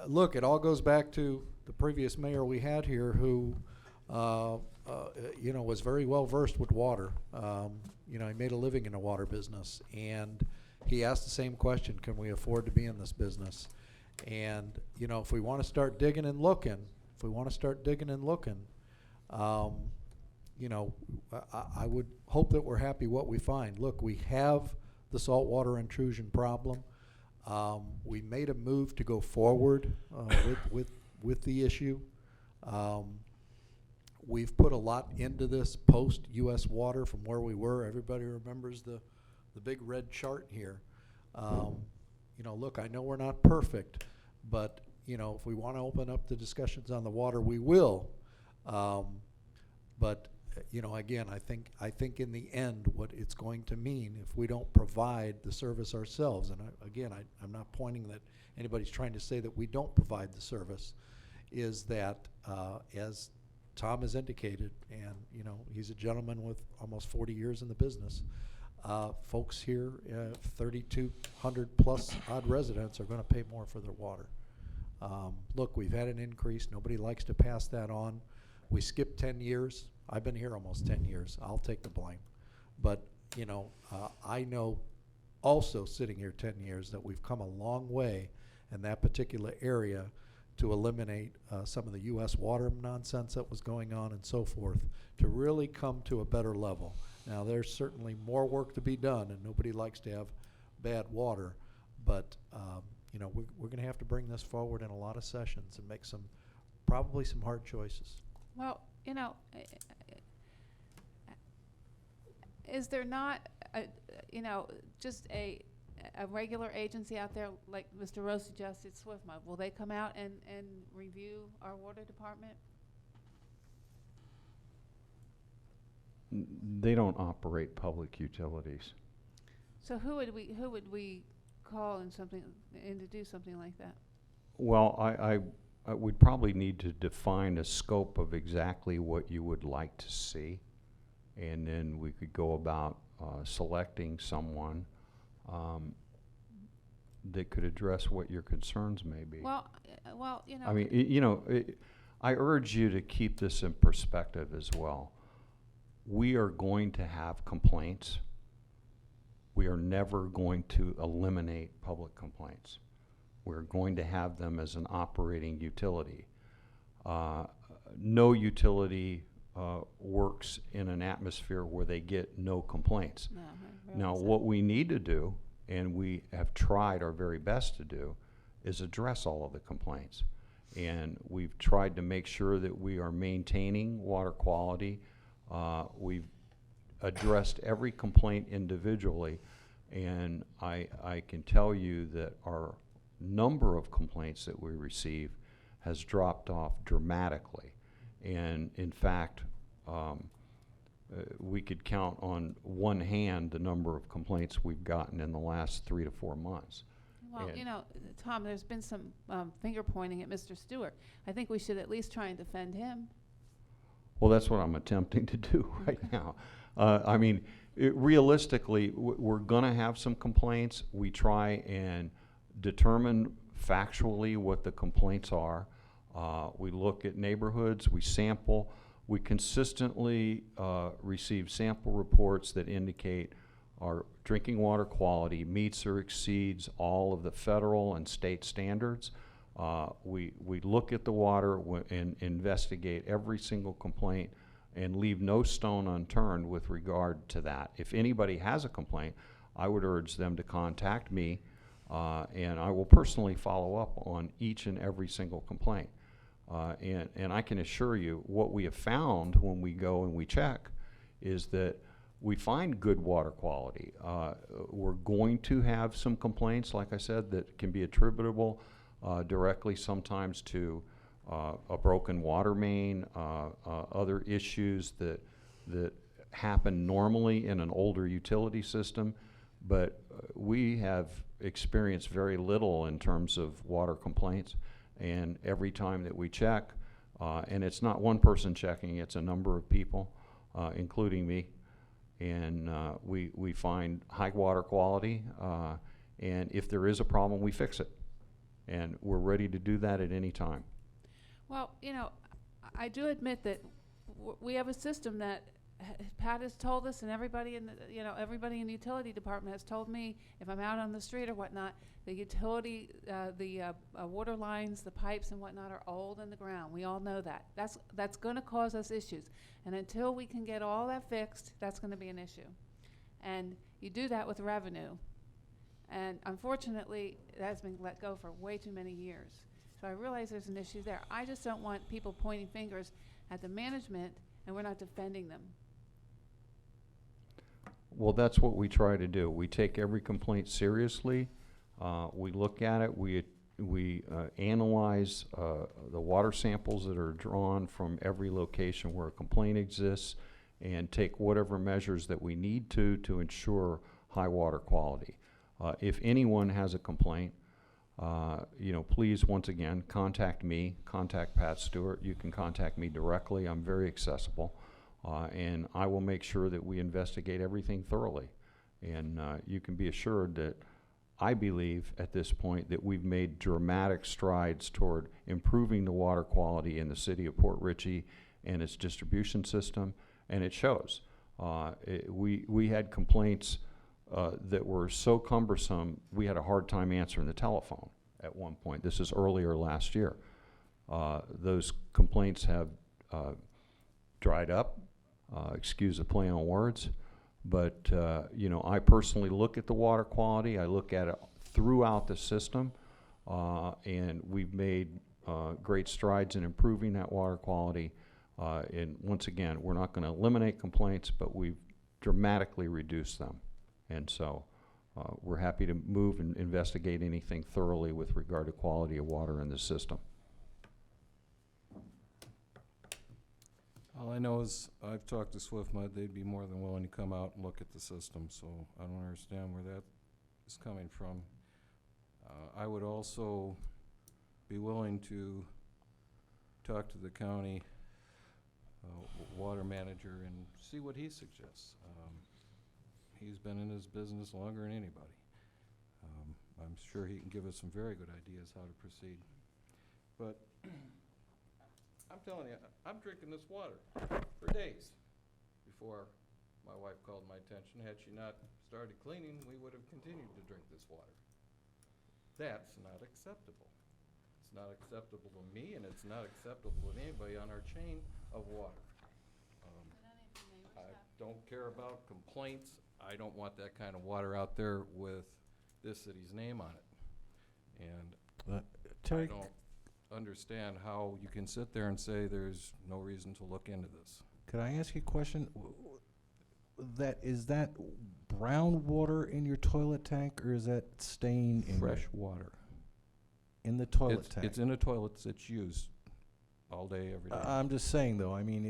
look, it all goes back to the previous mayor we had here who, was very well versed with water. He made a living in the water business, and he asked the same question, can we afford to be in this business? And, if we want to start digging and looking, I would hope that we're happy what we find. Look, we have the saltwater intrusion problem. We made a move to go forward with the issue. We've put a lot into this post-U.S. Water from where we were. Everybody remembers the big red chart here. You know, look, I know we're not perfect, but, you know, if we want to open up the discussions on the water, we will. But, you know, again, I think in the end, what it's going to mean if we don't provide the service ourselves, and I'm not pointing that anybody's trying to say that we don't provide the service, is that as Tom has indicated, and, you know, he's a gentleman with almost 40 years in the business, folks here, 3,200 plus odd residents are going to pay more for their water. Look, we've had an increase. Nobody likes to pass that on. We skipped 10 years. I've been here almost 10 years. I'll take the blame. But, you know, I know also sitting here 10 years that we've come a long way in that particular area to eliminate some of the U.S. water nonsense that was going on and so forth, to really come to a better level. Now, there's certainly more work to be done, and nobody likes to have bad water, but you know, we're going to have to bring this forward in a lot of sessions and make probably some hard choices.
Well, you know, is there not, you know, just a regular agency out there, like Mr. Rose suggested, SwiftMud? Will they come out and review our water department?
They don't operate public utilities.
So who would we call in to do something like that?
Well, I would probably need to define a scope of exactly what you would like to see, and then we could go about selecting someone that could address what your concerns may be.
Well, you know.
I mean, you know, I urge you to keep this in perspective as well. We are going to have complaints. We are never going to eliminate public complaints. We're going to have them as an operating utility. No utility works in an atmosphere where they get no complaints.
No,
now, what we need to do, and we have tried our very best to do, is address all of the complaints. And we've tried to make sure that we are maintaining water quality. We've addressed every complaint individually, and I can tell you that our number of complaints that we receive has dropped off dramatically. And in fact, we could count on one hand the number of complaints we've gotten in the last 3 to 4 months.
Well,
And
you know, Tom, there's been some finger pointing at Mr. Stewart. I think we should at least try and defend him.
well, that's what I'm attempting to do right now. I mean, realistically, we're going to have some complaints. We try and determine factually what the complaints are. We look at neighborhoods, we sample. We consistently receive sample reports that indicate our drinking water quality meets or exceeds all of the federal and state standards. We look at the water and investigate every single complaint and leave no stone unturned with regard to that. If anybody has a complaint, I would urge them to contact me, and I will personally follow up on each and every single complaint. And I can assure you what we have found when we go and we check is that we find good water quality. We're going to have some complaints, like I said, that can be attributable directly sometimes to a broken water main, other issues that happen normally in an older utility system. But we have experienced very little in terms of water complaints. And every time that we check, and it's not one person checking, it's a number of people, including me, and we find high water quality, and if there is a problem, we fix it. And we're ready to do that at any time.
Well, you know, I do admit that we have a system that Pat has told us, and everybody in everybody in the utility department has told me, if I'm out on the street or whatnot, the utility, water lines, the pipes and whatnot are old in the ground. We all know that. That's going to cause us issues, and until we can get all that fixed, that's going to be an issue. And you do that with revenue. And unfortunately, it has been let go for way too many years. So I realize there's an issue there. I just don't want people pointing fingers at the management and we're not defending them.
Well, that's what we try to do. We take every complaint seriously. We look at it. We analyze the water samples that are drawn from every location where a complaint exists and take whatever measures that we need to ensure high water quality. If anyone has a complaint, please, once again, contact me, contact Pat Stewart. You can contact me directly. I'm very accessible. And I will make sure that we investigate everything thoroughly. And you can be assured that I believe at this point that we've made dramatic strides toward improving the water quality in the city of Port Richey and its distribution system, and it shows. We had complaints that were so cumbersome, we had a hard time answering the telephone at one point. This is earlier last year. Those complaints have dried up, excuse the play on words, but I personally look at the water quality. I look at it throughout the system, and we've made great strides in improving that water quality. And once again, we're not going to eliminate complaints, but we've dramatically reduced them. And so we're happy to move and investigate anything thoroughly with regard to quality of water in the system.
All I know is I've talked to SwiftMud. They'd be more than willing to come out and look at the system, so I don't understand where that is coming from. I would also be willing to talk to the county water manager and see what he suggests. He's been in this business longer than anybody. I'm sure he can give us some very good ideas how to proceed. But I'm telling you, I'm drinking this water for days before my wife called my attention. Had she not started cleaning, we would have continued to drink this water. That's not acceptable. It's not acceptable to me, and it's not acceptable to anybody on our chain of water. I don't care about complaints. I don't want that kind of water out there with this city's name on it. And I
Terry,
don't understand how you can sit there and say there's no reason to look into this.
could I ask you a question? Is that brown water in your toilet tank, or is that staying in
Fresh water.
in the toilet tank?
It's in a toilet that's used all day, every day.
I'm just saying though. I mean,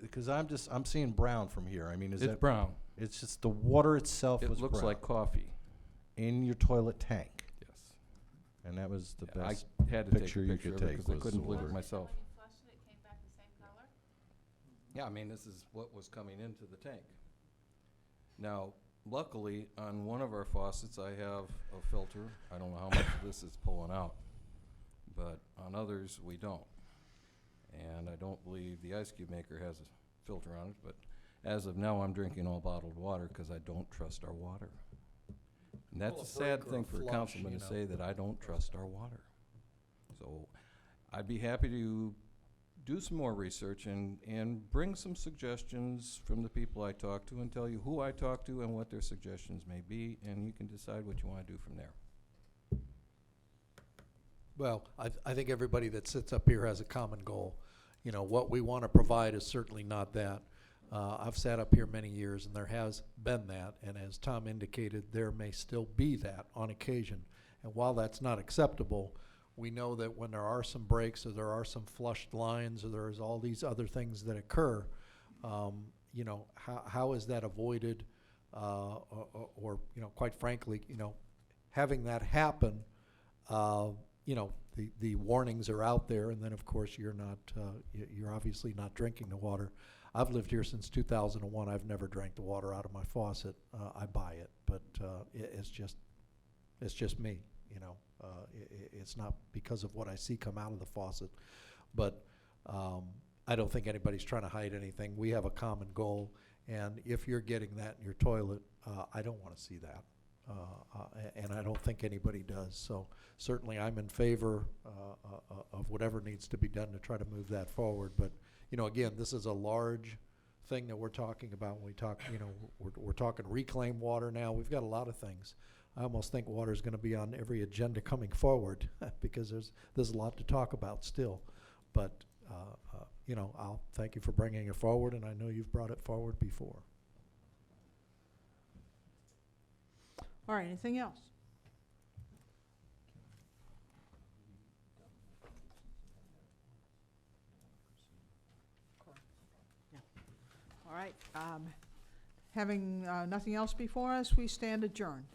because I'm seeing brown from here. I mean, is
It's
that
brown.
It's just the water itself
It
was
looks
brown
like coffee.
in your toilet tank,
Yes.
and that was the
I
best
had to take a
picture you
picture
could
of it
take.
because I
was
couldn't
the
believe it
water.
myself.
When you flushed it, it came back the same color?
Yeah, I mean, this is what was coming into the tank. Now, luckily, on one of our faucets, I have a filter. I don't know how much of this is pulling out, but on others, we don't. And I don't believe the ice cube maker has a filter on it, but as of now, I'm drinking all bottled water because I don't trust our water. And that's a sad thing for a councilman to say, that I don't trust our water. So I'd be happy to do some more research and bring some suggestions from the people I talk to and tell you who I talk to and what their suggestions may be, and you can decide what you want to do from there.
Well, I think everybody that sits up here has a common goal. You know, what we want to provide is certainly not that. I've sat up here many years, and there has been that, and as Tom indicated, there may still be that on occasion. And while that's not acceptable, we know that when there are some breaks, or there are some flushed lines, or there's all these other things that occur, you know, how is that avoided? Or, you know, quite frankly, you know, having that happen, you know, the warnings are out there, and then of course you're not, you're obviously not drinking the water. I've lived here since 2001. I've never drank the water out of my faucet. I buy it, but it's just me, you know. It's not because of what I see come out of the faucet, but I don't think anybody's trying to hide anything. We have a common goal, and if you're getting that in your toilet, I don't want to see that. And I don't think anybody does. So certainly I'm in favor of whatever needs to be done to try to move that forward. But, you know, again, this is a large thing that we're talking about when we talk, you know, we're talking reclaimed water now. We've got a lot of things. I almost think water's gonna be on every agenda coming forward, because there's a lot to talk about still. But, you know, I'll thank you for bringing it forward, and I know you've brought it forward before.
All right, anything else? Yeah. All right, having nothing else before us, we stand adjourned.